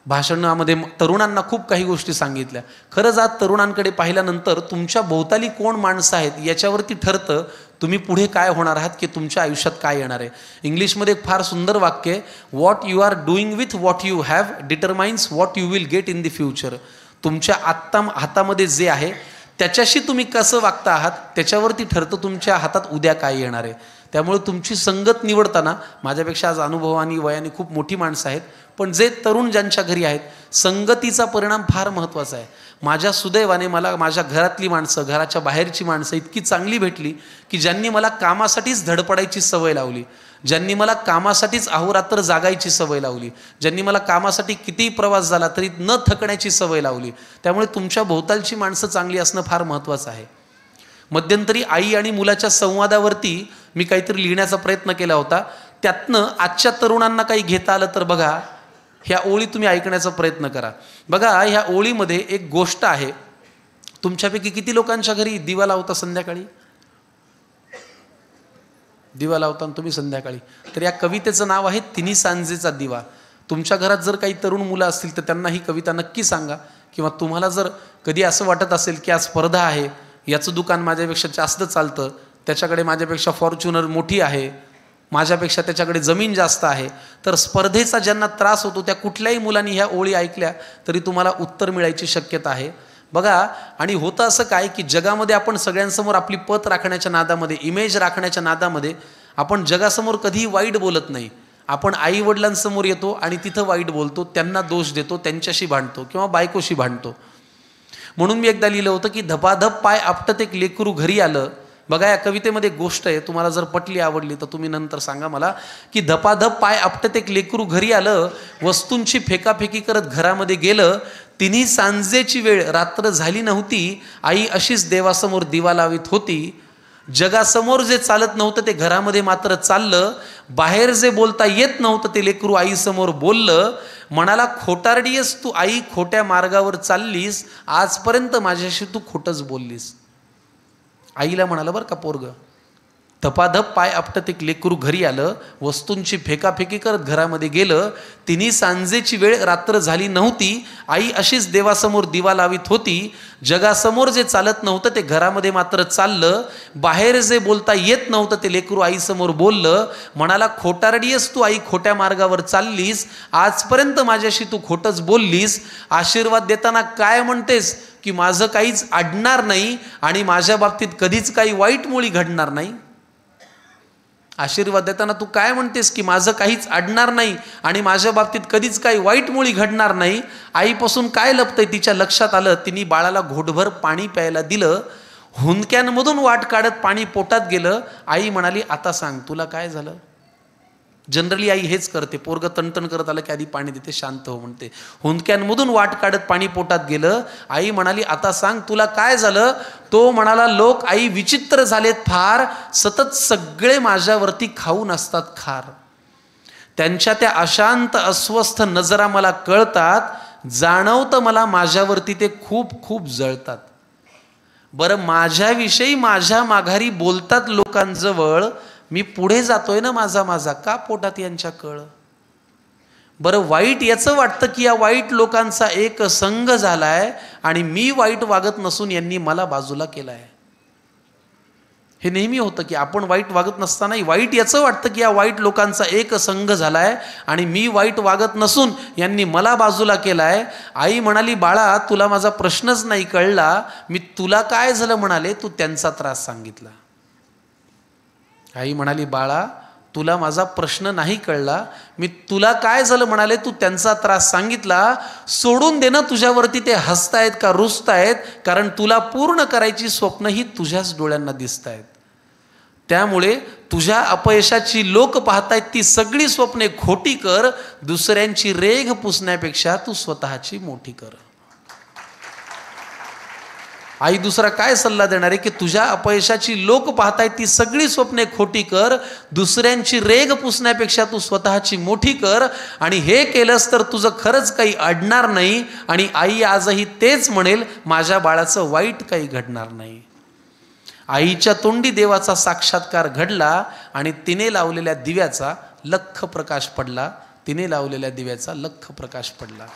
भाषणामध्ये तरुणांना खूप काही गोष्टी सांगितल्या. खरंच आज तरुणांकडे पाहिल्यानंतर तुमच्या भोवताली कोण माणसं आहेत याच्यावरती ठरतं तुम्ही पुढे काय होणार आहात, की तुमच्या आयुष्यात काय येणार आहे. इंग्लिशमध्ये एक फार सुंदर वाक्य आहे, what you are doing with what you have determines what you will get in the future. तुमच्या आत्ता हातामध्ये जे आहे त्याच्याशी तुम्ही कसं वागता आहात त्याच्यावरती ठरतं तुमच्या हातात उद्या काय येणार आहे. त्यामुळे तुमची संगत निवडताना, माझ्यापेक्षा आज अनुभवाने वयाने खूप मोठी माणसं आहेत, पण जे तरुण ज्यांच्या घरी आहेत, संगतीचा परिणाम फार महत्त्वाचा आहे. माझ्या सुदैवाने मला माझ्या घरातली माणसं, घराच्या बाहेरची माणसं इतकी चांगली भेटली की ज्यांनी मला कामासाठीच धडपडायची सवय लावली, ज्यांनी मला कामासाठीच अहोरात्र जागायची सवय लावली, ज्यांनी मला कामासाठी कितीही प्रवास झाला तरी न थकण्याची सवय लावली. त्यामुळे तुमच्या भोवतालची माणसं चांगली असणं फार महत्त्वाचं आहे. मध्यंतरी आई आणि मुलाच्या संवादावरती मी काहीतरी लिहिण्याचा प्रयत्न केला होता. त्यातनं आजच्या तरुणांना काही घेता आलं तर बघा, ह्या ओळी तुम्ही ऐकण्याचा प्रयत्न करा. बघा, ह्या ओळीमध्ये एक गोष्ट आहे. तुमच्यापैकी किती लोकांच्या घरी दिवा लावता संध्याकाळी? दिवा लावता तुम्ही संध्याकाळी. तर या कवितेचं नाव आहे तिन्ही सांजेचा दिवा. तुमच्या घरात जर काही तरुण मुलं असतील तर त्यांना ही कविता नक्की सांगा. किंवा तुम्हाला जर कधी असं वाटत असेल की आज स्पर्धा आहे, याचं दुकान माझ्यापेक्षा जास्त चालतं, त्याच्याकडे माझ्यापेक्षा फॉर्च्युनर मोठी आहे, माझ्यापेक्षा त्याच्याकडे जमीन जास्त आहे, तर स्पर्धेचा ज्यांना त्रास होतो त्या कुठल्याही मुलांनी ह्या ओळी ऐकल्या तरी तुम्हाला उत्तर मिळायची शक्यता आहे. बघा, आणि होतं असं काय की जगामध्ये आपण सगळ्यांसमोर आपली पत राखण्याच्या नादामध्ये, इमेज राखण्याच्या नादामध्ये आपण जगासमोर कधीही वाईट बोलत नाही. आपण आई वडिलांसमोर येतो आणि तिथं वाईट बोलतो, त्यांना दोष देतो, त्यांच्याशी भांडतो किंवा बायकोशी भांडतो. म्हणून मी एकदा लिहिलं होतं की धपाधप पाय आपटत एक लेकरू घरी आलं. बघा, या कवितेमध्ये गोष्ट आहे, तुम्हाला जर पटली आवडली तर तुम्ही नंतर सांगा मला, की धपाधप पाय आपटत एक लेकरू घरी आलं, वस्तूंची फेकाफेकी करत घरामध्ये गेलं, तिन्ही सांजेची वेळ रात्र झाली नव्हती, आई अशीच देवासमोर दिवा लावित होती. जगासमोर जे चालत नव्हतं ते घरामध्ये मात्र चाललं, बाहेर जे बोलता येत नव्हतं ते लेकरू आईसमोर बोललं. म्हणाला, खोटारडीयस तू आई, खोट्या मार्गावर चाललीस, आजपर्यंत माझ्याशी तू खोटंच बोललीस. आईला म्हणाला बरं का पोरगं, धपाधप पाय आपटत एक लेकरू घरी आलं, वस्तूंची फेकाफेकी करत घरामध्ये गेलं, तिन्ही सांजेची वेळ रात्र झाली नव्हती, आई अशीच देवासमोर दिवा लावित होती. जगासमोर जे चालत नव्हतं ते घरामध्ये मात्र चाललं, बाहेर जे बोलता येत नव्हतं ते लेकरू आईसमोर बोललं. म्हणाला, खोटारडीयस तू आई, खोट्या मार्गावर चाललीस, आजपर्यंत माझ्याशी तू खोटंच बोललीस. आशीर्वाद देताना काय म्हणतेस की माझं काहीच अडणार नाही आणि माझ्या बाबतीत कधीच काही वाईट मुळी घडणार नाही. आशीर्वाद देताना तू काय म्हणतेस की माझं काहीच अडणार नाही आणि माझ्या बाबतीत कधीच काही वाईट मुळी घडणार नाही. आईपासून काय लपतंय तिच्या लक्षात आलं. तिने बाळाला घोटभर पाणी प्यायला दिलं. हुंदक्यांमधून वाट काढत पाणी पोटात गेलं. आई म्हणाली, आता सांग तुला काय झालं. जनरली आई हेच करते, पोरगं तणतण करत आलं की आधी पाणी देते, शांत हो म्हणते. हुंदक्यांमधून वाट काढत पाणी पोटात गेलं. आई म्हणाली, आता सांग तुला काय झालं. तो म्हणाला, लोक आई विचित्र झालेत फार, सतत सगळे माझ्यावरती खाऊन असतात खार. त्यांच्या त्या अशांत अस्वस्थ नजरा मला कळतात, जाणवतं मला माझ्यावरती ते खूप खूप जळतात. बरं, माझ्याविषयी माझ्या माघारी बोलतात लोकांजवळ, मी पुढे जातोय ना माझा का पोटात यांच्या कळ. बरं, वाईट याचं वाटतं की या वाईट लोकांचा एक संघ झालाय आणि मी वाईट वागत नसून यांनी मला बाजूला केलाय. हे नेहमी होतं की आपण वाईट वागत नसतानाही वाईट याचं वाटतं की या वाईट लोकांचा एक संघ झालाय आणि मी वाईट वागत नसून यांनी मला बाजूला केलाय. आई म्हणाली, बाळा तुला माझा प्रश्नच नाही कळला. मी तुला काय झालं म्हणाले, तू त्यांचा त्रास सांगितला. आई म्हणाली, बाळा तुला माझा प्रश्न नाही कळला. मी तुला काय झालं म्हणाले, तू त्यांचा त्रास सांगितला. सोडून दे ना, तुझ्यावरती ते हसतायत का रुसतायत, कारण तुला पूर्ण करायची स्वप्न ही तुझ्याच डोळ्यांना दिसतायत. त्यामुळे तुझ्या अपयशाची लोक पाहतायत ती सगळी स्वप्ने खोटी कर. दुसऱ्यांची रेघ पुसण्यापेक्षा तू स्वतःची मोठी कर. आई दुसरा काय सल्ला देणार आहे की तुझ्या अपयशाची लोक पाहतायत ती सगळी स्वप्ने खोटी कर. दुसऱ्यांची रेघ पुसण्यापेक्षा तू स्वतःची मोठी कर. आणि हे केलंस तर तुझं खरंच काही अडणार नाही. आणि आई आजही तेच म्हणेल, माझ्या बाळाचं वाईट काही घडणार नाही. आईच्या तोंडी देवाचा साक्षात्कार घडला आणि तिने लावलेल्या दिव्याचा लख्ख प्रकाश पडला. तिने लावलेल्या दिव्याचा लख्ख प्रकाश पडला.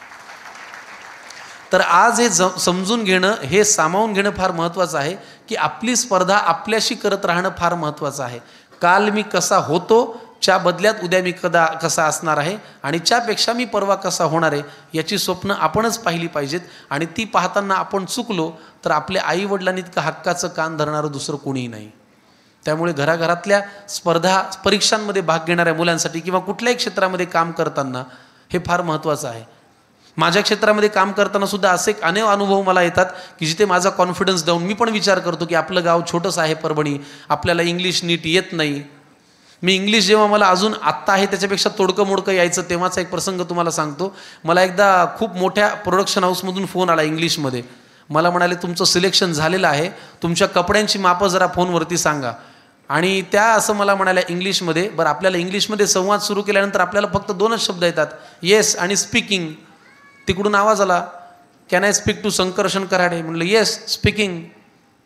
तर आज हे समजून घेणं, हे सामावून घेणं फार महत्त्वाचं आहे की आपली स्पर्धा आपल्याशी करत राहणं फार महत्त्वाचं आहे. काल मी कसा होतो, च्या बदल्यात उद्या मी कसा असणार आहे आणि च्यापेक्षा मी परवा कसा होणार आहे याची स्वप्न आपणच पाहिली पाहिजेत. आणि ती पाहताना आपण चुकलो तर आपल्या आईवडिलांनी इतकं हक्काचं कान धरणारं दुसरं कोणीही नाही. त्यामुळे घराघरातल्या स्पर्धा परीक्षांमध्ये भाग घेणाऱ्या मुलांसाठी किंवा कुठल्याही क्षेत्रामध्ये काम करताना हे फार महत्त्वाचं आहे. माझ्या क्षेत्रामध्ये काम करताना सुद्धा असे अनेक अनुभव मला येतात की जिथे माझा कॉन्फिडन्स डाऊन, मी पण विचार करतो की आपलं गाव छोटंसं आहे परभणी, आपल्याला इंग्लिश नीट येत नाही. मी इंग्लिश जेव्हा मला अजून आत्ता आहे त्याच्यापेक्षा तोडकं मोडकं यायचं तेव्हाचा एक प्रसंग तुम्हाला सांगतो. मला एकदा खूप मोठ्या प्रोडक्शन हाऊसमधून फोन आला इंग्लिशमध्ये. मला म्हणाले तुमचं सिलेक्शन झालेलं आहे, तुमच्या कपड्यांची मापं जरा फोनवरती सांगा. आणि त्या असं मला म्हणाल्या इंग्लिशमध्ये. बरं, आपल्याला इंग्लिशमध्ये संवाद सुरू केल्यानंतर आपल्याला फक्त 2च शब्द येतात, येस आणि स्पीकिंग. तिकडून आवाज आला, can I speak to Sankarshan Karade. म्हणलं येस स्पीकिंग.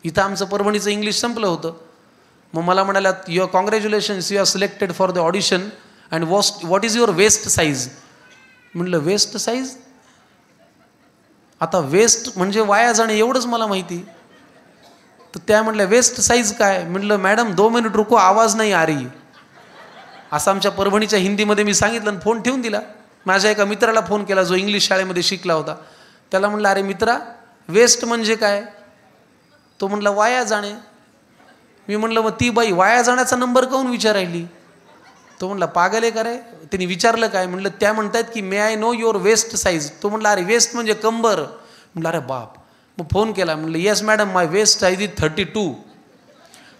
इथं आमचं परभणीचं इंग्लिश संपलं होतं. मग मला म्हणाल्या your congratulations, you are selected for the audition and what is your waist size. म्हणलं वेस्ट साईज? आता वेस्ट म्हणजे वाया जाणे एवढंच मला माहिती. तर त्या म्हटल्या वेस्ट साईज काय? म्हटलं मॅडम 2 मिनिट रुको, आवाज नाही आ रही. असं आमच्या परभणीच्या हिंदीमध्ये मी सांगितलं आणि फोन ठेवून दिला. माझ्या एका मित्राला फोन केला जो इंग्लिश शाळेमध्ये शिकला होता. त्याला म्हटलं अरे मित्रा, वेस्ट म्हणजे काय? तो म्हटला वाया जाणे. मी म्हटलं मग ती बाई वाया जाण्याचा नंबर काहून विचारायली? तो म्हटला पागल आहे का रे? त्यांनी विचारलं काय? म्हटलं त्या म्हणतायत की may I know your waist size. तो म्हटला अरे वेस्ट म्हणजे कंबर. म्हटलं अरे बाप. मग फोन केला, म्हटलं yes madam my waist size is 32.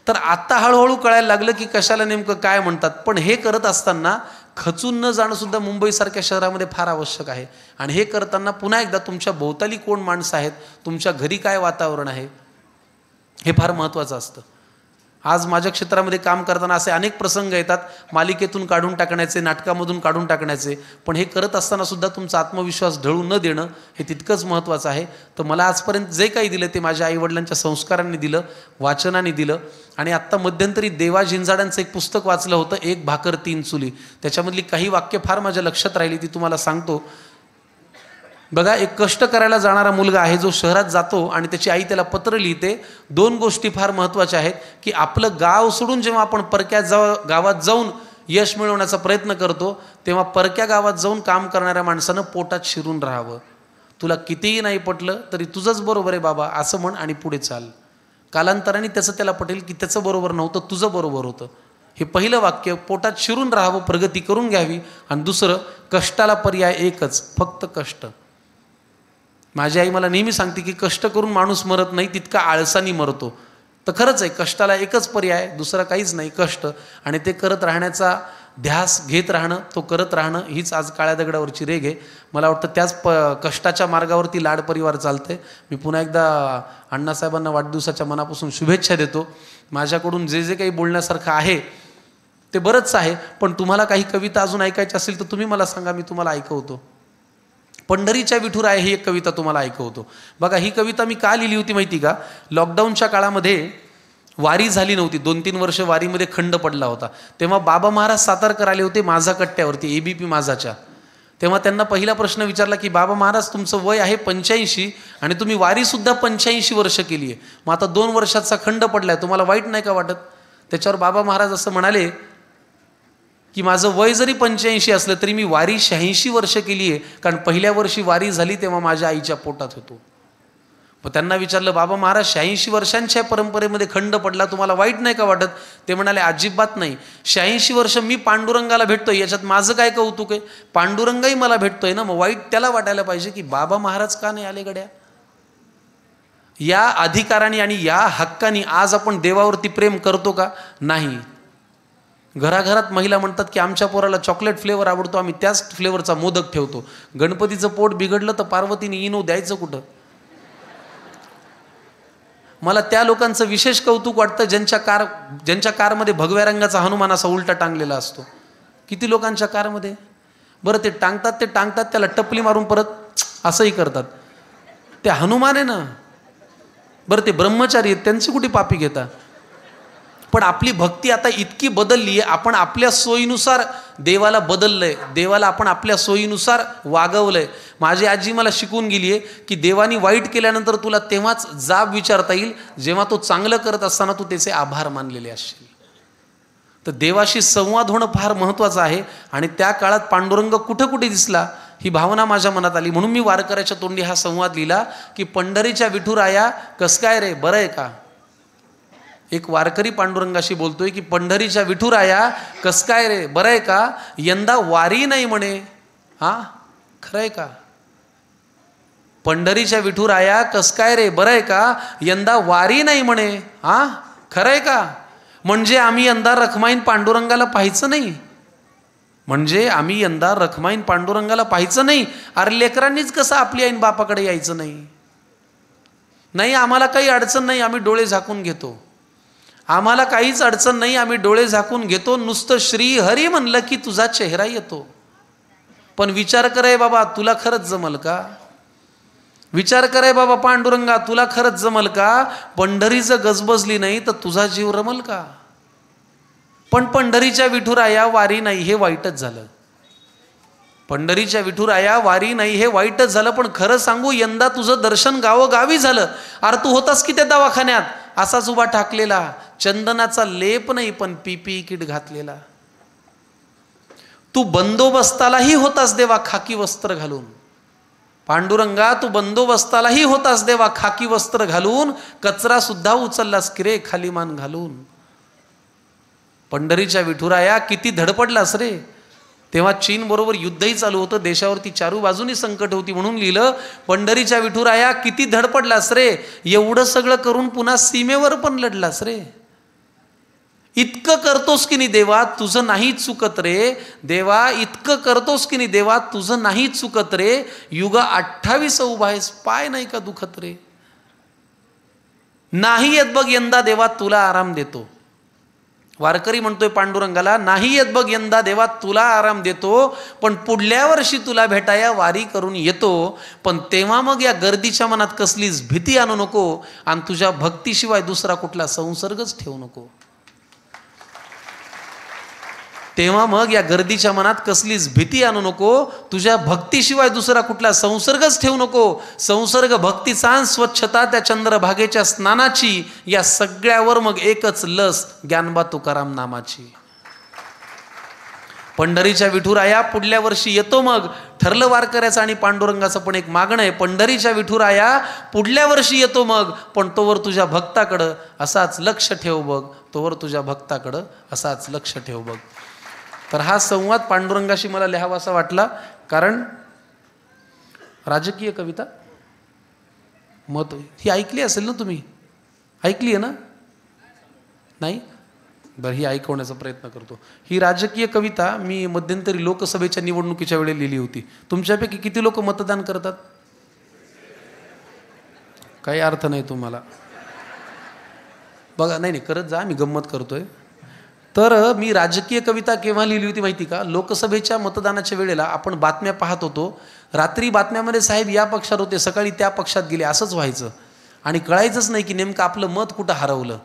तर आत्ता हळूहळू कळायला लागलं की कशाला नेमकं काय म्हणतात. पण हे करत असताना खचून न जाणं सुद्धा मुंबईसारख्या शहरामध्ये फार आवश्यक आहे. आणि हे करताना पुन्हा एकदा तुमच्या भोवताली कोण माणसं आहेत, तुमच्या घरी काय वातावरण आहे, हे फार महत्त्वाचं असतं. आज माझ्या क्षेत्रामध्ये काम करताना असे अनेक प्रसंग येतात, मालिकेतून काढून टाकण्याचे, नाटकामधून काढून टाकण्याचे. पण हे करत असताना सुद्धा तुमचा आत्मविश्वास ढळू न देणं हे तितकंच महत्त्वाचं आहे. तर मला आजपर्यंत जे काही दिलं ते माझ्या आईवडिलांच्या संस्कारांनी दिलं, वाचनाने दिलं. आणि आत्ता मध्यंतरी देवा झिंजाड्यांचं एक पुस्तक वाचलं होतं, 1 भाकर 3 चुली. त्याच्यामधली काही वाक्य फार माझ्या लक्षात राहिली, ती तुम्हाला सांगतो. बघा, एक कष्ट करायला जाणारा मुलगा आहे जो शहरात जातो आणि त्याची आई त्याला पत्र लिहिते. 2 गोष्टी फार महत्त्वाच्या आहेत की आपलं गाव सोडून जेव्हा आपण परक्या गावात जाऊन यश मिळवण्याचा प्रयत्न करतो तेव्हा परक्या गावात जाऊन काम करणाऱ्या माणसानं पोटात शिरून राहावं. तुला कितीही नाही पटलं तरी तुझंच बरोबर आहे बाबा असं म्हण आणि पुढे चाल. कालांतराने त्याचं त्याला पटेल की त्याचं बरोबर नव्हतं, तुझं बरोबर होतं. हे पहिलं वाक्य, पोटात शिरून राहावं, प्रगती करून घ्यावी. आणि दुसरं, कष्टाला पर्याय एकच, फक्त कष्ट. माझी आई मला नेहमी सांगते की कष्ट करून माणूस मरत नाही, तितका आळसानी मरतो. तर खरंच आहे, कष्टाला एकच पर्याय, दुसरा काहीच नाही, कष्ट. आणि ते करत राहण्याचा ध्यास घेत राहणं, तो करत राहणं, हीच आज काळ्या दगडावरची रेघ आहे. मला वाटतं त्याच कष्टाच्या मार्गावरती लाड परिवार चालते. मी पुन्हा एकदा अण्णासाहेबांना वाढदिवसाच्या मनापासून शुभेच्छा देतो. माझ्याकडून जे जे काही बोलण्यासारखं आहे ते बरंच आहे, पण तुम्हाला काही कविता अजून ऐकायची असेल तर तुम्ही मला सांगा, मी तुम्हाला ऐकवतो. पंढरीच्या विठुराय ही एक कविता तुम्हाला ऐकवतो. बघा, ही कविता मी का लिहिली होती माहिती का? लॉकडाऊनच्या काळामध्ये वारी झाली नव्हती, 2-3 वर्ष वारीमध्ये खंड पडला होता. तेव्हा बाबा महाराज सातारकर आले होते माझा कट्ट्यावरती, ABP माझाच्या. तेव्हा त्यांना पहिला प्रश्न विचारला की बाबा महाराज, तुमचं वय आहे 85 आणि तुम्ही वारीसुद्धा 85 वर्ष केली आहे, मग आता 2 वर्षाचा खंड पडलाय, तुम्हाला वाईट नाही का वाटत? त्याच्यावर बाबा महाराज असं म्हणाले की माझं वय जरी 85 असलं तरी मी वारी 86 वर्ष केली आहे, कारण पहिल्या वर्षी वारी झाली तेव्हा माझ्या आईच्या पोटात होतो. मग त्यांना विचारलं, बाबा महाराज 86 वर्षांच्या परंपरेमध्ये खंड पडला, तुम्हाला वाईट नाही का वाटत? ते म्हणाले, अजिबात नाही. 86 वर्ष मी पांडुरंगाला भेटतोय, याच्यात माझं काय कौतुक आहे? पांडुरंगाही मला भेटतोय ना, मग वाईट त्याला वाटायला पाहिजे की बाबा महाराज का नाही आले गड्या? या अधिकाराने आणि या हक्काने आज आपण देवावरती प्रेम करतो का? नाही. घराघरात महिला म्हणतात की आमच्या पोराला चॉकलेट फ्लेवर आवडतो, आम्ही त्याच फ्लेवरचा मोदक ठेवतो. गणपतीचं पोट बिघडलं तर पार्वतीने इनो द्यायचं कुठं? मला त्या लोकांचं विशेष कौतुक वाटतं ज्यांच्या कारमध्ये भगव्या रंगाचा हनुमान असा उलटा टांगलेला असतो. किती लोकांच्या कारमध्ये? बरं, ते टांगतात त्याला टपली मारून परत असंही करतात. ते हनुमान आहे ना. बरं, ते ब्रह्मचारी आहेत, त्यांची कुठे पापी घेता? पण आपली भक्ती आता इतकी बदलली आहे, आपण आपल्या सोयीनुसार देवाला बदललंय, देवाला आपण आपल्या सोयीनुसार वागवलंय. माझी आजी मला शिकवून गेली आहे की देवानी वाईट केल्यानंतर तुला तेव्हाच जाब विचारता येईल जेव्हा तो चांगलं करत असताना तू त्याचे आभार मानलेले असशील. तर देवाशी संवाद होणं फार महत्त्वाचं आहे. आणि त्या काळात पांडुरंग कुठे कुठे दिसला ही भावना माझ्या मनात आली, म्हणून मी वारकऱ्याच्या तोंडी हा संवाद लिहिला की पंढरीच्या विठुराया कस काय रे, बरं आहे का. एक वारकरी पांडुरंगाशी बोलतोय की पंढरीच्या विठुराया कस काय रे, बरं आहे का, यंदा वारी नाही म्हणे. हा खरं आहे का. पंढरीच्या विठुराया कस काय रे, बरं आहे का, यंदा वारी नाही म्हणे. हा खरं आहे का. म्हणजे आम्ही यंदा रखमाईन पांडुरंगाला पाहायचं नाही. म्हणजे आम्ही यंदा रखमाईन पांडुरंगाला पाहायचं नाही. अरे लेकरांनीच कसं आपली आईन बापाकडे यायचं नाही. नाही आम्हाला काही अडचण नाही, आम्ही डोळे झाकून घेतो. आम्हाला काहीच अडचण नाही, आम्ही डोळे झाकून घेतो. नुसतं श्री हरी म्हणलं की तुझा चेहरा येतो. पण विचार करे बाबा, तुला खरंच जमल का. विचार करे बाबा पांडुरंगा, तुला खरंच जमल का. पंढरी जर गजबजली नाही तर तुझा जीव रमल का. पण पंढरीच्या विठुराया वारी नाही हे वाईटच झालं. पंढरीच्या विठुराया वारी नाही हे वाईटच झालं. पण खरं सांगू, यंदा तुझं दर्शन गावोगावी झालं. अरे तू होतास की त्या दवाखान्यात असाच उभा ठाकलेला, चंदनाचा लेप नाही पण पीपी किट घातलेला. तू बंदोबस्तालाही होतास देवा खाकी वस्त्र घालून. पांडुरंगा तू बंदोबस्तालाही होतास देवा खाकी वस्त्र घालून. कचरा सुद्धा उचललास की रे खाली मान घालून. पंढरीच्या विठुराया किती धडपडलास रे. तेव्हा चीन बरोबर युद्धही चालू होतं, देशावरती चारू बाजूनी संकट होती, म्हणून लिहिलं पंढरीच्या विठुराया किती धडपडलास रे. एवढं सगळं करून पुन्हा सीमेवर पण लढलास रे. इतकं करतोस की नाही देवा तुझं नाही चुकत रे. देवा इतकं करतोस की नाही देवा तुझं नाही चुकत रे. युग 28 उभा आहेस, पाय नाही का दुखत रे. नाही येत बघ यंदा देवा तुला आराम देतो. वारकरी म्हणतोय पांडुरंगाला, नाही येत बघ यंदा देवा तुला आराम देतो. पण पुढल्या वर्षी तुला भेटाया वारी करून येतो. पण तेव्हा मग या गर्दीच्या मनात कसलीच भीती आणू नको. आणि तुझ्या भक्तीशिवाय दुसरा कुठला संसर्गच ठेवू नको. तेव्हा मग या गर्दीच्या मनात कसलीच भीती आणू नको. तुझ्या भक्तीशिवाय दुसरा कुठला संसर्गच ठेवू नको. संसर्ग भक्तीचा, स्वच्छता त्या चंद्रभागेच्या स्नानाची, या सगळ्यावर मग एकच लस ज्ञानबा तुकाराम नामाची. पंढरीच्या विठुराया पुढल्या वर्षी येतो मग. ठरलं वारकऱ्याचं आणि पांडुरंगाचं पण एक मागणं आहे. पंढरीच्या विठुराया पुढल्या वर्षी येतो मग. पण तोवर तुझ्या भक्ताकडं असाच लक्ष ठेव बघ. तोवर तुझ्या भक्ताकडं असाच लक्ष ठेव बघ. तर हा संवाद पांडुरंगाशी मला लिहावासा वाटला. कारण राजकीय कविता मत ही ऐकली असेल ना तुम्ही. ऐकली आहे ना. नाही बरं, ही ऐकवण्याचा प्रयत्न करतो. ही राजकीय कविता मी मध्यंतरी लोकसभेच्या निवडणुकीच्या वेळेला लिहिली होती. तुमच्यापैकी किती लोक मतदान करतात. काही अर्थ नाही तुम्हाला. बघा नाही करत जा, मी गंमत करतोय. तर मी राजकीय कविता केव्हा लिहिली होती माहिती का. लोकसभेच्या मतदानाच्या वेळेला आपण बातम्या पाहत होतो. रात्री बातम्यामध्ये साहेब या पक्षात होते, सकाळी त्या पक्षात गेले, असंच व्हायचं. आणि कळायचंच नाही की नेमकं आपलं मत कुठं हरवलं.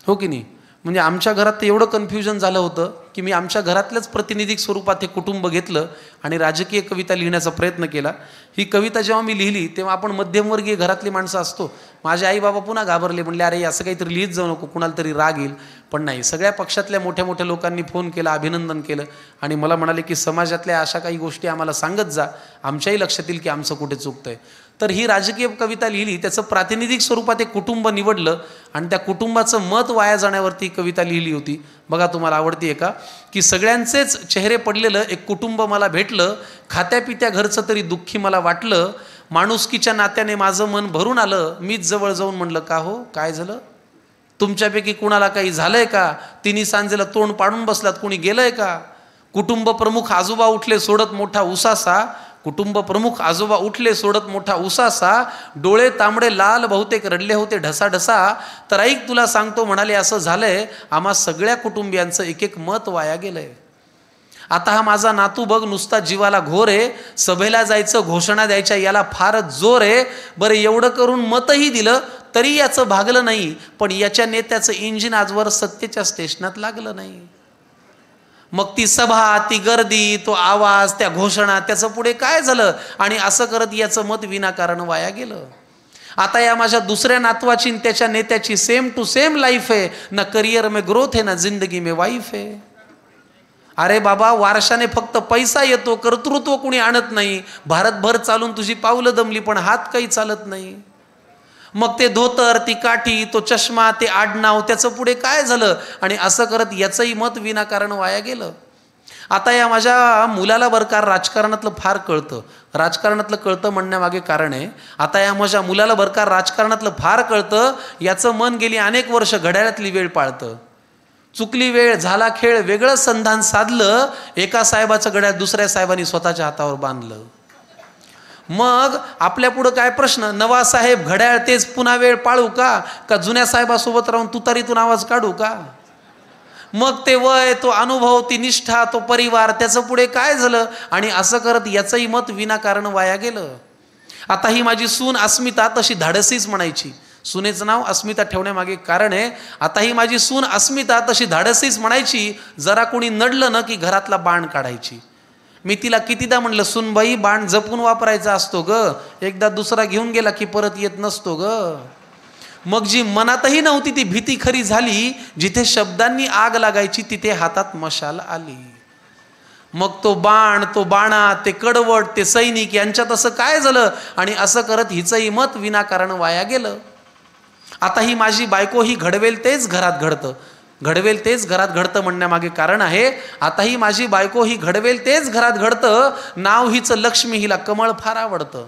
हो की नाही. म्हणजे आमच्या घरात तर एवढं कन्फ्युजन झालं होतं की मी आमच्या घरातल्याच प्रातिनिधिक स्वरूपात हे कुटुंब घेतलं आणि राजकीय कविता लिहिण्याचा प्रयत्न केला. ही कविता जेव्हा मी लिहिली तेव्हा आपण मध्यमवर्गीय घरातली माणसं असतो. माझे आई बाबा पुन्हा घाबरले, म्हणले अरे असं काहीतरी लिहित जाऊ नको, कुणाला तरी राग येईल. पण नाही, सगळ्या पक्षातल्या मोठ्या मोठ्या लोकांनी फोन केला, अभिनंदन केलं आणि मला म्हणाले की समाजातल्या अशा काही गोष्टी आम्हाला सांगत जा, आमच्याही लक्षात येईल की आमचं कुठे चुकतंय. तर ही राजकीय कविता लिहिली, त्याचं प्रातिनिधिक स्वरूपात एक कुटुंब निवडलं आणि त्या कुटुंबाचं मत वाया जाण्यावरती कविता लिहिली होती. बघा तुम्हाला आवडती आहे का. की सगळ्यांचेच चेहरे पडलेलं एक कुटुंब मला भेटलं. खात्यापित्या घरचं तरी दुःखी मला वाटलं. माणुसकीच्या नात्याने माझं मन भरून आलं. मीच जवळ जाऊन म्हणलं का हो काय झालं. तुमच्यापैकी कुणाला काही झालंय का. तिन्ही सांजेला तोंड पाडून बसलात, कोणी गेलंय का. कुटुंब प्रमुख आजोबा उठले सोडत मोठा उसासा. कुटुंब प्रमुख आजोबा उठले सोडत मोठा उसासा. डोळे तांबडे लाल बहुतेक रडले होते ढसाढसा. तर ऐक तुला सांगतो म्हणाले असं झालंय, आम्हा सगळ्या कुटुंबियांचं एक एक मत वाया गेलंय. आता हा माझा नातू बघ नुसता जीवाला घोर आहे. सभेला जायचं, घोषणा द्यायच्या याला फारच जोर आहे. बरं एवढं करून मतही दिलं तरी याचं भागलं नाही. पण याच्या नेत्याचं इंजिन आजवर सत्तेच्या स्टेशनात लागलं नाही. मग ती सभा, ती गर्दी, तो आवाज, त्या घोषणा, त्याचं पुढे काय झालं. आणि असं करत याचं मत विनाकारण वाया गेलं. आता या माझ्या दुसऱ्या नातवाची त्याच्या नेत्याची सेम टू सेम लाईफ आहे, ना करियर में ग्रोथ है ना जिंदगी में वाईफ है. अरे बाबा, वारशाने फक्त पैसा येतो, कर्तृत्व कुणी आणत नाही. भारतभर चालून तुझी पावलं दमली पण हात काही चालत नाही. मग ते धोतर, ती काठी, तो चष्मा, ते आडनाव, त्याचं पुढे काय झालं? आणि असं करत याचंही मत विनाकारण वाया गेलं. आता या माझ्या मुलाला बरं का राजकारणातलं फार कळतं. राजकारणातलं कळतं म्हणण्यामागे कारण आहे, आता या माझ्या मुलाला बरं का राजकारणातलं फार कळतं. याचं मन गेली अनेक वर्ष घड्याळातली वेळ पाळतं. चुकली वेळ, झाला खेळ, वेगळं संधान साधलं. एका साहेबाचं घड्याळ दुसऱ्या साहेबांनी स्वतःच्या हातावर बांधलं. मग आपल्या पुढं काय प्रश्न? नवा साहेब घड्याळ तेच पुन्हा वेळ पाळू का जुन्या साहेबासोबत राहून तुतारीतून आवाज काढू का? मग ते वय, तो अनुभव, ती निष्ठा, तो परिवार, त्याचं पुढे काय झालं? आणि असं करत याचंही मत विनाकारण वाया गेलं. आता ही माझी सून अस्मिता तशी धाडसीच म्हणायची. सुनेचं नाव अस्मिता ठेवण्यामागे कारण आहे, आता ही माझी सून अस्मिता तशी धाडसीच म्हणायची. जरा कोणी नडलं ना की घरातला बाण काढायची. मी तिला कितीदा म्हणलं, सूनबाई बाण जपून वापरायचा असतो ग, एकदा दुसरा घेऊन गेला की परत येत नसतो ग. मग जी मनातही नव्हती ती भीती खरी झाली. जिथे शब्दांनी आग लागायची तिथे हातात मशाल आली. मग तो बाण, तो बाणा, ते कडवट, ते सैनिक यांच्यात असं काय झालं? आणि असं करत हिचंही मत विनाकारण वाया गेलं. आता ही माझी बायको ही घडवेल तेच घरात घडतं. घडवेल तेच घरात घडतं म्हणण्यामागे कारण आहे, आता ही माझी बायको ही घडवेल तेच घरात घडतं. नाव हिचं लक्ष्मी, हिला कमळ फार आवडतं.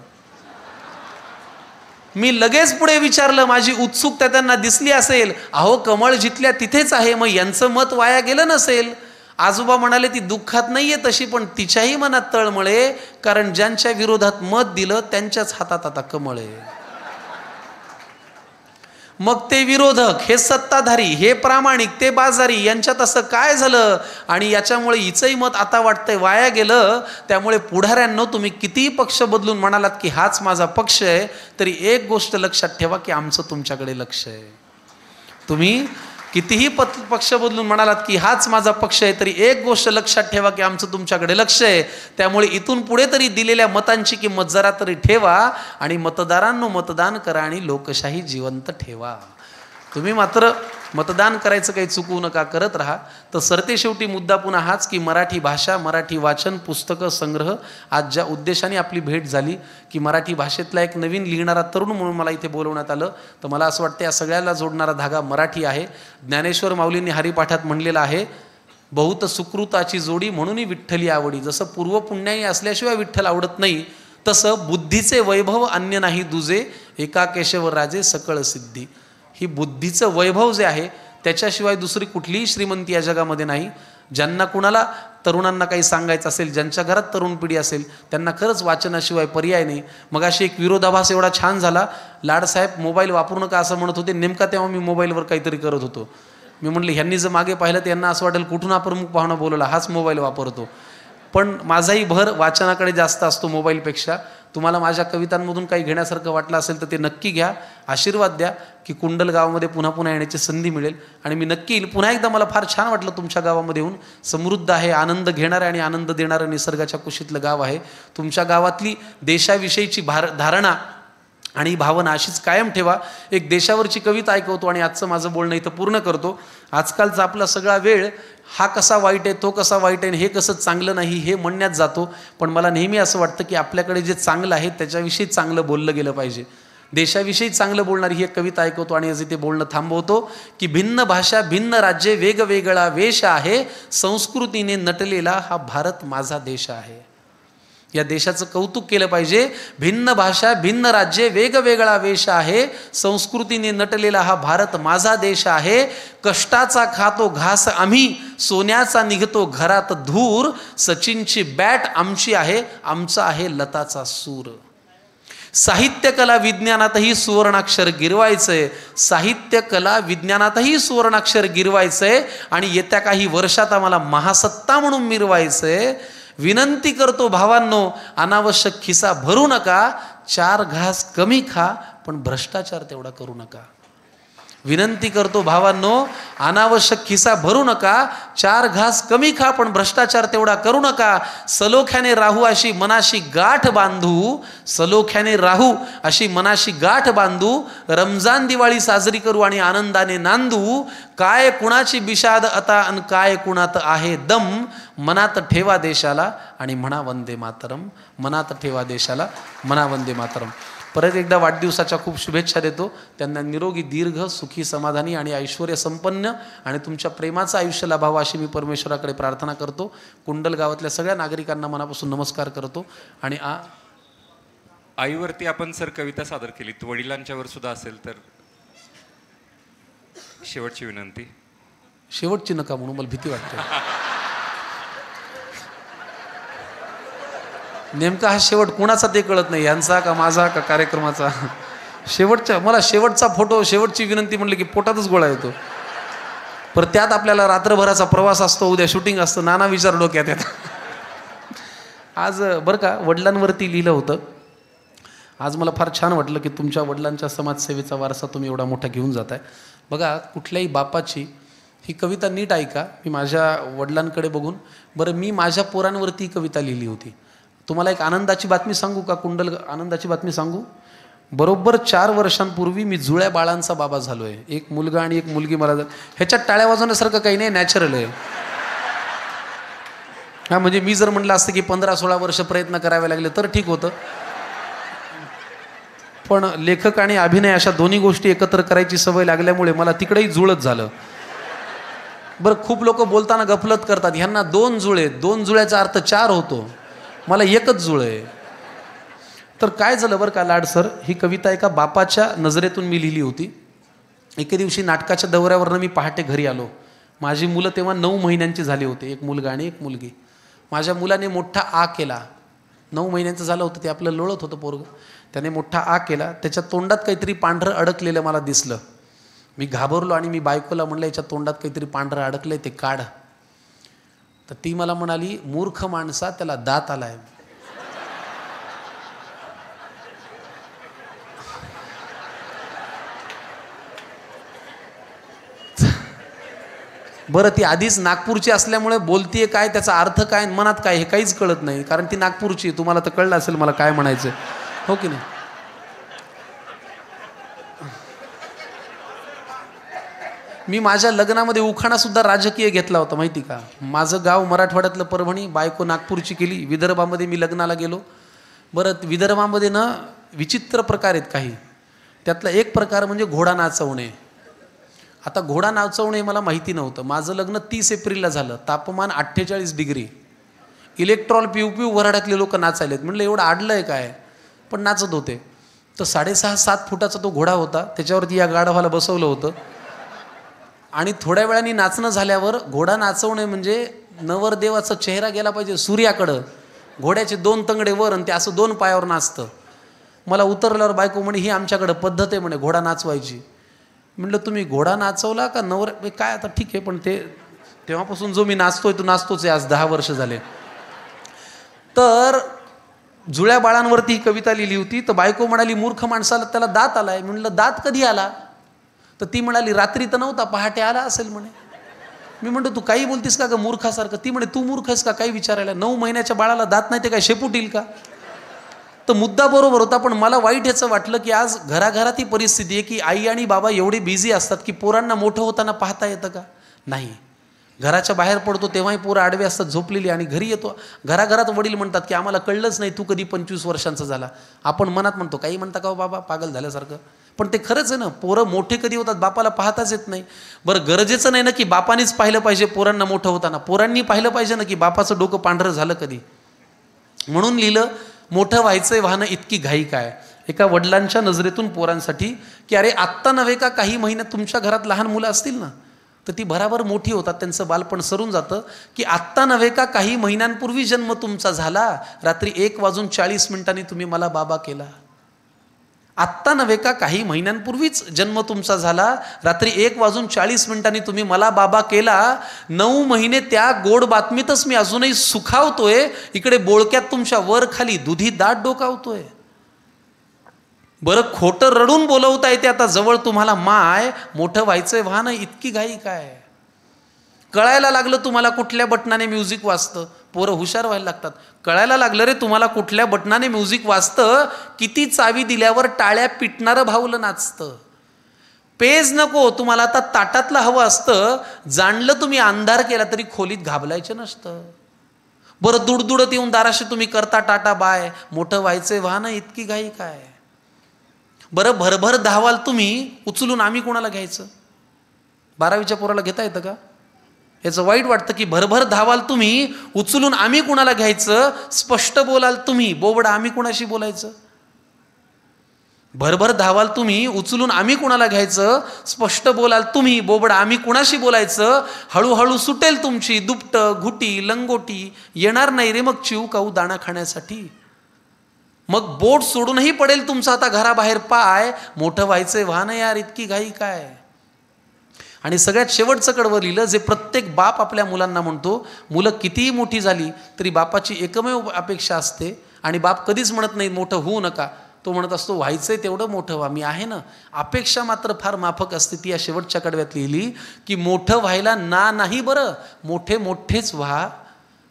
मी लगेच पुढे विचारलं, माझी उत्सुकता त्यांना दिसली असेल. अहो, कमळ जिथल्या तिथेच आहे, मग यांचं मत वाया गेलं नसेल. आजोबा म्हणाले, ती दुःखात नाहीये तशी, पण तिच्याही मनात तळमळे, कारण ज्यांच्या विरोधात मत दिलं त्यांच्याच हातात आता कमळ आहे. मग ते विरोधक, हे सत्ताधारी, हे प्रामाणिक, ते बाजारी, यांच्यात असं काय झालं? आणि याच्यामुळे हिचंही मत आता वाटतंय वाया गेलं. त्यामुळे पुढाऱ्यांनो, तुम्ही कितीही पक्ष बदलून म्हणालात की हाच माझा पक्ष आहे, तरी एक गोष्ट लक्षात ठेवा की आमचं तुमच्याकडे लक्ष आहे. तुम्ही कितीही पक्ष बदलून म्हणालात की हाच माझा पक्ष आहे, तरी एक गोष्ट लक्षात ठेवा की आमचं तुमच्याकडे लक्ष आहे. त्यामुळे इथून पुढे तरी दिलेल्या मतांची किंमत जरा तरी ठेवा आणि मतदारांनो मतदान करा आणि लोकशाही जिवंत ठेवा. तुम्ही मात्र मतदान करायचं काही चुकवू नका, करत राहा. तर सरते शेवटी मुद्दा पुन्हा हाच की मराठी भाषा, मराठी वाचन, पुस्तकं, संग्रह. आज ज्या उद्देशाने आपली भेट झाली की मराठी भाषेतला एक नवीन लिहिणारा तरुण म्हणून मला इथे बोलवण्यात आलं, तर मला असं वाटतं या सगळ्याला जोडणारा धागा मराठी आहे. ज्ञानेश्वर माऊलींनी हरिपाठात म्हणलेलं आहे, बहुत सुकृताची जोडी म्हणूनही विठ्ठली आवडी. जसं पूर्वपुण्याई असल्याशिवाय विठ्ठल आवडत नाही, तसं बुद्धीचे वैभव अन्य नाही दुजे, एका केशव राजे सकळ सिद्धी. ही बुद्धीचं वैभव जे आहे त्याच्याशिवाय दुसरी कुठलीही श्रीमंती या जगामध्ये नाही. ज्यांना कुणाला तरुणांना काही सांगायचं असेल, ज्यांच्या घरात तरुण पिढी असेल, त्यांना खरंच वाचनाशिवाय पर्याय नाही. मग अशी एक विरोधाभास एवढा छान झाला, लाडसाहेब मोबाईल वापरू नका असं म्हणत होते. नेमका तेव्हा मी मोबाईलवर काहीतरी करत होतो. मी म्हटलं ह्यांनी जर मागे पाहिलं तर यांना असं वाटेल कुठून हा प्रमुख पाहुणा बोलवला, हाच मोबाईल वापरतो. पण माझाही भर वाचनाकडे जास्त असतो मोबाईलपेक्षा. तुम्हाला माझ्या कवितांमधून काही घेण्यासारखं वाटलं असेल तर ते नक्की घ्या. आशीर्वाद द्या की कुंडल गावामध्ये पुन्हा पुन्हा येण्याची संधी मिळेल आणि मी नक्की येईल. पुन्हा एकदा मला फार छान वाटलं तुमच्या गावामध्ये येऊन. समृद्ध आहे, आनंद घेणारं आणि आनंद देणारं निसर्गाच्या कुशीतलं गाव आहे. तुमच्या गावातली देशाविषयीची धारणा आणि भावना अशीच कायम ठेवा. एक देशावरची कविता ऐकवतो आणि आजचं माझं बोलणं इथं पूर्ण करतो. आजकालचा आपला सगळा वेळ हा कसा वाईट आहे, तो कसा वाईट आहे, हे कसं चांगलं नाही हे म्हणण्यात जातो. पण मला नेहमी असं वाटतं की आपल्याकडे जे चांगलं आहे त्याच्याविषयी चांगलं बोललं गेलं पाहिजे. देशाविषयी चांगलं बोलणारी ही एक कविता ऐकवतो आणि आज इथे बोलणं थांबवतो की भिन्न भाषा, भिन्न राज्ये, वेगवेगळा वेश आहे, संस्कृतीने नटलेला हा भारत माझा देश आहे. या देशाचं कौतुक केलं पाहिजे. भिन्न भाषा, भिन्न राज्ये, वेगवेगळा वेश आहे, संस्कृतीने नटलेला हा भारत माझा देश आहे. कष्टाचा खातो घास आम्ही, सोन्याचा निघतो घरात धूर, सचिनची बॅट आमची आहे, आमचा आहे लताचा सूर. साहित्य कला विज्ञानातही सुवर्णाक्षर गिरवायचंय, साहित्य कला विज्ञानातही सुवर्णाक्षर गिरवायचंय आणि येत्या काही वर्षात आम्हाला महासत्ता म्हणून मिरवायचंय. विनंती करतो भावांनो, अनावश्यक खिसा भरू नका, 4 घास कमी खा पण भ्रष्टाचार तेवढा करू नका. विनंती करतो भावांनो, अनावश्यक खिसा भरू नका, 4 घास कमी खा, पण भ्रष्टाचार तेवढा करू नका. सलोख्याने राहू अशी मनाशी गाठ बांधू, सलोख्याने राहू अशी मनाशी गाठ बांधू, रमजान दिवाळी साजरी करू आणि आनंदाने नांदू. काय कुणाची बिशाद आता अन काय कुणात आहे दम, मनात ठेवा देशाला आणि म्हणा वंदे मातरम, मनात ठेवा देशाला म्हणा वंदे मातरम. परत एकदा वाढदिवसाच्या खूप शुभेच्छा देतो त्यांना. निरोगी, दीर्घ, सुखी, समाधानी आणि ऐश्वर्य संपन्न आणि तुमच्या प्रेमाचं आयुष्य लाभावं अशी मी परमेश्वराकडे प्रार्थना करतो. कुंडल गावातल्या सगळ्या नागरिकांना मनापासून नमस्कार करतो. आणि
आईवरती आपण सर कविता सादर केली, वडिलांच्यावर सुद्धा असेल तर शेवटची विनंती.
शेवटची नका म्हणून मला भीती वाटते. नेमका हा शेवट कुणाचा ते कळत नाही, यांचा का माझा का कार्यक्रमाचा. मला शेवटचा फोटो, शेवटची विनंती म्हणलं की पोटातच गोळा येतो. पर त्यात आपल्याला रात्रभराचा प्रवास असतो, उद्या शूटिंग असतं, नाना विचार डोक्यात येतात. आज बरं का वडिलांवरती लिहिलं होतं. आज मला फार छान वाटलं की तुमच्या वडिलांच्या समाजसेवेचा वारसा तुम्ही एवढा मोठा घेऊन जाताय. बघा, कुठल्याही बापाची ही कविता नीट ऐका. मी माझ्या वडिलांकडे बघून, बरं मी माझ्या पोरांवरती ही कविता लिहिली होती. तुम्हाला एक आनंदाची बातमी सांगू का? कुंडल आनंदाची बातमी सांगू. बरोबर 4 वर्षांपूर्वी मी जुळ्या बाळांचा बाबा झालोय. एक मुलगा आणि एक मुलगी. मला ह्याच्यात टाळ्या वाजवण्यासारखं काही नाही, नॅचरल आहे. हा, म्हणजे मी जर म्हटलं असतं की 15-16 वर्ष प्रयत्न करावे लागले तर ठीक होतं, पण लेखक आणि अभिनय अशा दोन्ही गोष्टी एकत्र करायची सवय लागल्यामुळे मला तिकडेही जुळत झालं. बरं, खूप लोक बोलताना गफलत करतात, ह्यांना 2 जुळे, 2 जुळ्याचा अर्थ 4 होतो, मला एकच जुळ आहे. तर काय झालं बरं का लाड सर, ही कविता एका बापाच्या नजरेतून मी लिहिली होती. एके दिवशी नाटकाच्या दौऱ्यावरनं मी पहाटे घरी आलो. माझी मुलं तेव्हा 9 महिन्यांची झाली होते, एक मुलगा आणि एक मुलगी. माझ्या मुलाने मोठा आ केला. 9 महिन्यांचं झालं होतं, ते आपलं लोळत होतं पोरग. त्याने मोठा आ केला. त्याच्या तोंडात काहीतरी पांढरं अडकलेलं मला दिसलं. मी घाबरलो आणि मी बायकोला म्हणलं, याच्या तोंडात काहीतरी पांढरं अडकलंय, ते काढ. तर ती मला म्हणाली, मूर्ख माणसा, त्याला दात आलाय. बरं, ती आधीच नागपूरची असल्यामुळे बोलतीये काय, त्याचा अर्थ काय, मनात काय, हे काहीच कळत नाही, कारण ती नागपूरची. तुम्हाला तर कळलं असेल मला काय म्हणायचं, हो की नाही. मी माझ्या लग्नामध्ये उखाणा सुद्धा राजकीय घेतला होता, माहिती का. माझं गाव मराठवाड्यातलं परभणी, बायको नागपूरची केली. विदर्भामध्ये मी लग्नाला गेलो. बरं, विदर्भामध्ये ना विचित्र प्रकार आहेत काही. त्यातला एक प्रकार म्हणजे घोडा नाचवणे. आता घोडा नाचवणे मला माहिती नव्हतं. माझं लग्न 30 एप्रिलला झालं. तापमान 48 डिग्री. इलेक्ट्रॉल पिऊ पिऊ वऱ्हाडातले लोक नाचायलेत. म्हणलं एवढं आडलंय काय, पण नाचत होते. तर 6.5-7 फुटाचा तो घोडा होता, त्याच्यावरती या गाढवाला बसवलं होतं. आणि थोड्या वेळाने नाचणं झाल्यावर, घोडा नाचवणे म्हणजे नवरदेवाचा चेहरा गेला पाहिजे सूर्याकडं. घोड्याचे 2 तंगडे वर आणि ते असं 2 पायावर नाचतं. मला उतरल्यावर बायको म्हणे, ही आमच्याकडं पद्धत आहे म्हणे घोडा नाचवायची. म्हटलं तुम्ही घोडा नाचवला का नवर काय, आता ठीक आहे, पण ते तेव्हापासून जो मी नाचतोय तो नाचतोच आहे, आज 10 वर्ष झाले. तर जुळ्या बाळांवरती ही कविता लिहिली होती. तर बायको म्हणाली, मूर्ख माणसाला त्याला दात आलाय. म्हणलं दात कधी आला. तर ती म्हणाली, रात्री तर नव्हता, पहाटे आला असेल म्हणे. मी म्हणतो तू काही बोलतीस का ग मूर्खासारखं. ती म्हणे, तू मूर्ख आहेस का काही विचारायला, 9 महिन्याच्या बाळाला दात नाही ते काय शेपूट येईल का. तर मुद्दा बरोबर होता, पण मला वाईट याचं वाटलं की आज घराघरात ही परिस्थिती आहे की आई आणि बाबा एवढे बिझी असतात की पोरांना मोठं होताना पाहता येतं का. नाही, घराच्या बाहेर पडतो तेव्हाही पोरं आडवे असतात झोपलेली, आणि घरी येतो घराघरात वडील म्हणतात की आम्हाला कळलंच नाही तू कधी 25 वर्षांचा झाला. आपण मनात म्हणतो काही म्हणता का हो बाबा पागल झाल्यासारखं, पण ते खरंच आहे ना. पोरं मोठे कधी होतात बापाला पाहताच येत नाही. बरं, गरजेचं नाही ना की बापानीच पाहिलं पाहिजे पोरांना मोठं होताना, पोरांनी पाहिलं पाहिजे ना की बापाचं डोकं पांढरं झालं कधी. म्हणून लिहिलं, मोठं व्हायचंय वाहनं इतकी घाई काय. एका वडिलांच्या नजरेतून पोरांसाठी की अरे आत्ता नव्हे का काही महिन्यात तुमच्या घरात लहान मुलं असतील ना, तर ती भराभर मोठी होतात, त्यांचं बालपण सरून जातं. की आत्ता नव्हे का काही महिन्यांपूर्वी जन्म तुमचा झाला, रात्री 1:40 तुम्ही मला बाबा केला. आत्ता नव्हे का काही महिन्यांपूर्वीच जन्म तुमचा झाला, रात्री 1:40 तुम्ही मला बाबा केला. 9 महिने त्या गोड बातमीतच मी अजूनही सुखावतोय. इकडे बोळक्यात तुमच्या वर खाली दुधी दाट डोकावतोय. बरं खोटं रडून बोलवता येते आता जवळ तुम्हाला माय, मोठं व्हायचंय व्हा इतकी घाई काय? कळायला लागलं तुम्हाला कुठल्या बटनाने म्युझिक वाजतं, पोरं हुशार व्हायला लागतात. कळायला लागलं रे तुम्हाला कुठल्या बटनाने म्युझिक वाजतं, किती चावी दिल्यावर टाळ्या पिटणारं भावलं नाचतं. पेज नको तुम्हाला आता ताटातलं हवं असतं. जाणलं तुम्ही अंधार केला तरी खोलीत घाबलायचं नसतं. बरं दुडदुडत येऊन दाराशी तुम्ही करता टाटा बाय, मोठं व्हायचंय व्हा इतकी घाई काय? बरं भरभर धावाल तुम्ही, उचलून आम्ही कोणाला घ्यायचं? 12वीच्या पोराला घेता येतं का? याचं वाईट वाटतं की भरभर धावाल तुम्ही, उचलून आम्ही कुणाला घ्यायचं? स्पष्ट बोलाल तुम्ही, बोबडा आम्ही कुणाशी बोलायचं? भरभर धावाल तुम्ही, उचलून आम्ही कुणाला घ्यायचं? स्पष्ट बोलाल तुम्ही, बोबडा आम्ही कुणाशी बोलायचं? हळूहळू सुटेल तुमची दुपट घुटी लंगोटी, येणार नाही रे मग चिव काऊ दाणा खाण्यासाठी. मग बोट सोडूनही पडेल तुमचा आता घराबाहेर पाय, मोठं व्हायचंय व्हा ना यार इतकी घाई काय? आणि सगळ्यात शेवटचं कडवं लिहिलं जे प्रत्येक बाप आपल्या मुलांना म्हणतो. मुलं कितीही मोठी झाली तरी बापाची एकमेव अपेक्षा असते, आणि बाप कधीच म्हणत नाही मोठं होऊ नका, तो म्हणत असतो व्हायचंय तेवढं मोठं व्हा, मी आहे ना. अपेक्षा मात्र फार माफक असते. ती या शेवटच्या कडव्यात लिहिली की मोठं व्हायला ना नाही बरं, मोठे मोठेच व्हा.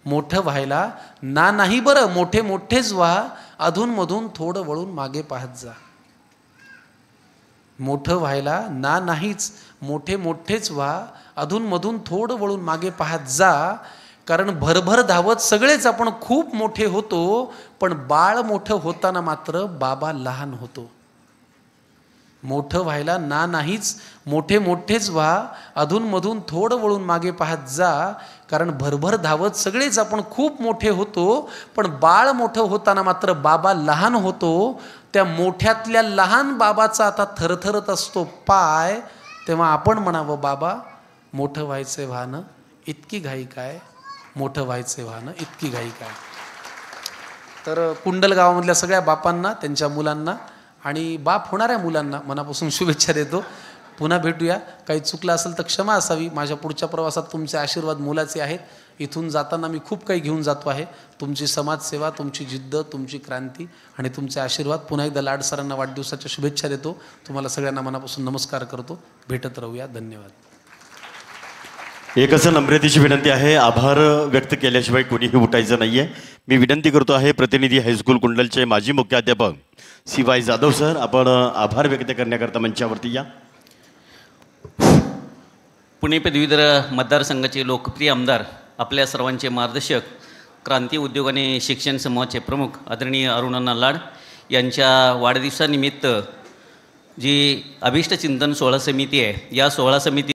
मोठं व्हायला ना नाही बरं, मोठे मोठेच व्हा, अधूनमधून थोडं वळून मागे पाहत जा. मोठं व्हायला ना नाहीच, मोठे मोठेच व्हा, अधूनमधून थोडं वळून मागे पाहत जा. कारण भरभर धावत सगळेच आपण खूप मोठे होतो, पण बाळ मोठं होताना मात्र बाबा लहान होतो. मोठं व्हायला ना नाहीच, मोठे मोठेच व्हा, अधूनमधून थोडं वळून मागे पाहत जा. कारण भरभर धावत सगळेच आपण खूप मोठे होतो, पण बाळ मोठं होताना मात्र बाबा लहान होतो. त्या मोठ्यातल्या लहान बाबाचा आता थरथरत असतो पाय, तेव्हा आपण म्हणावं बाबा मोठं व्हायचंय व्हानं इतकी घाई काय? मोठं व्हायचंय व्हानं इतकी घाई काय? तर कुंडल गावामधल्या सगळ्या बापांना, त्यांच्या मुलांना आणि बाप होणाऱ्या मुलांना मनापासून शुभेच्छा देतो. पुन्हा भेटूया. काही चुकलं असेल तर क्षमा असावी. माझ्या पुढच्या प्रवासात तुमचे आशीर्वाद मोलाचे आहेत. इथून जाताना मी खूप काही घेऊन जातो आहे. तुमची समाजसेवा, तुमची जिद्द, तुमची क्रांती आणि तुमचे आशीर्वाद. पुन्हा एकदा लाड सरांना वाढदिवसाच्या शुभेच्छा देतो. तुम्हाला सगळ्यांना मनापासून नमस्कार करतो. भेटत राहूया. धन्यवाद.
एक असं नम्रतेची विनंती आहे, आभार व्यक्त केल्याशिवाय कोणीही उठायचं नाही आहे. मी विनंती करतो आहे प्रतिनिधी हायस्कूल कुंडलचे माजी मुख्याध्यापक CY जाधव सर, आपण आभार व्यक्त करण्याकरता मंचावरती या.
पुणे पदवीधर मतदारसंघाचे लोकप्रिय आमदार, आपल्या सर्वांचे मार्गदर्शक, क्रांती उद्योग आणि शिक्षण समूहाचे प्रमुख आदरणीय अरुणांना लाड यांच्या वाढदिवसानिमित्त जी अभिष्ट चिंतन सोहळा समिती आहे, या सोहळा समिती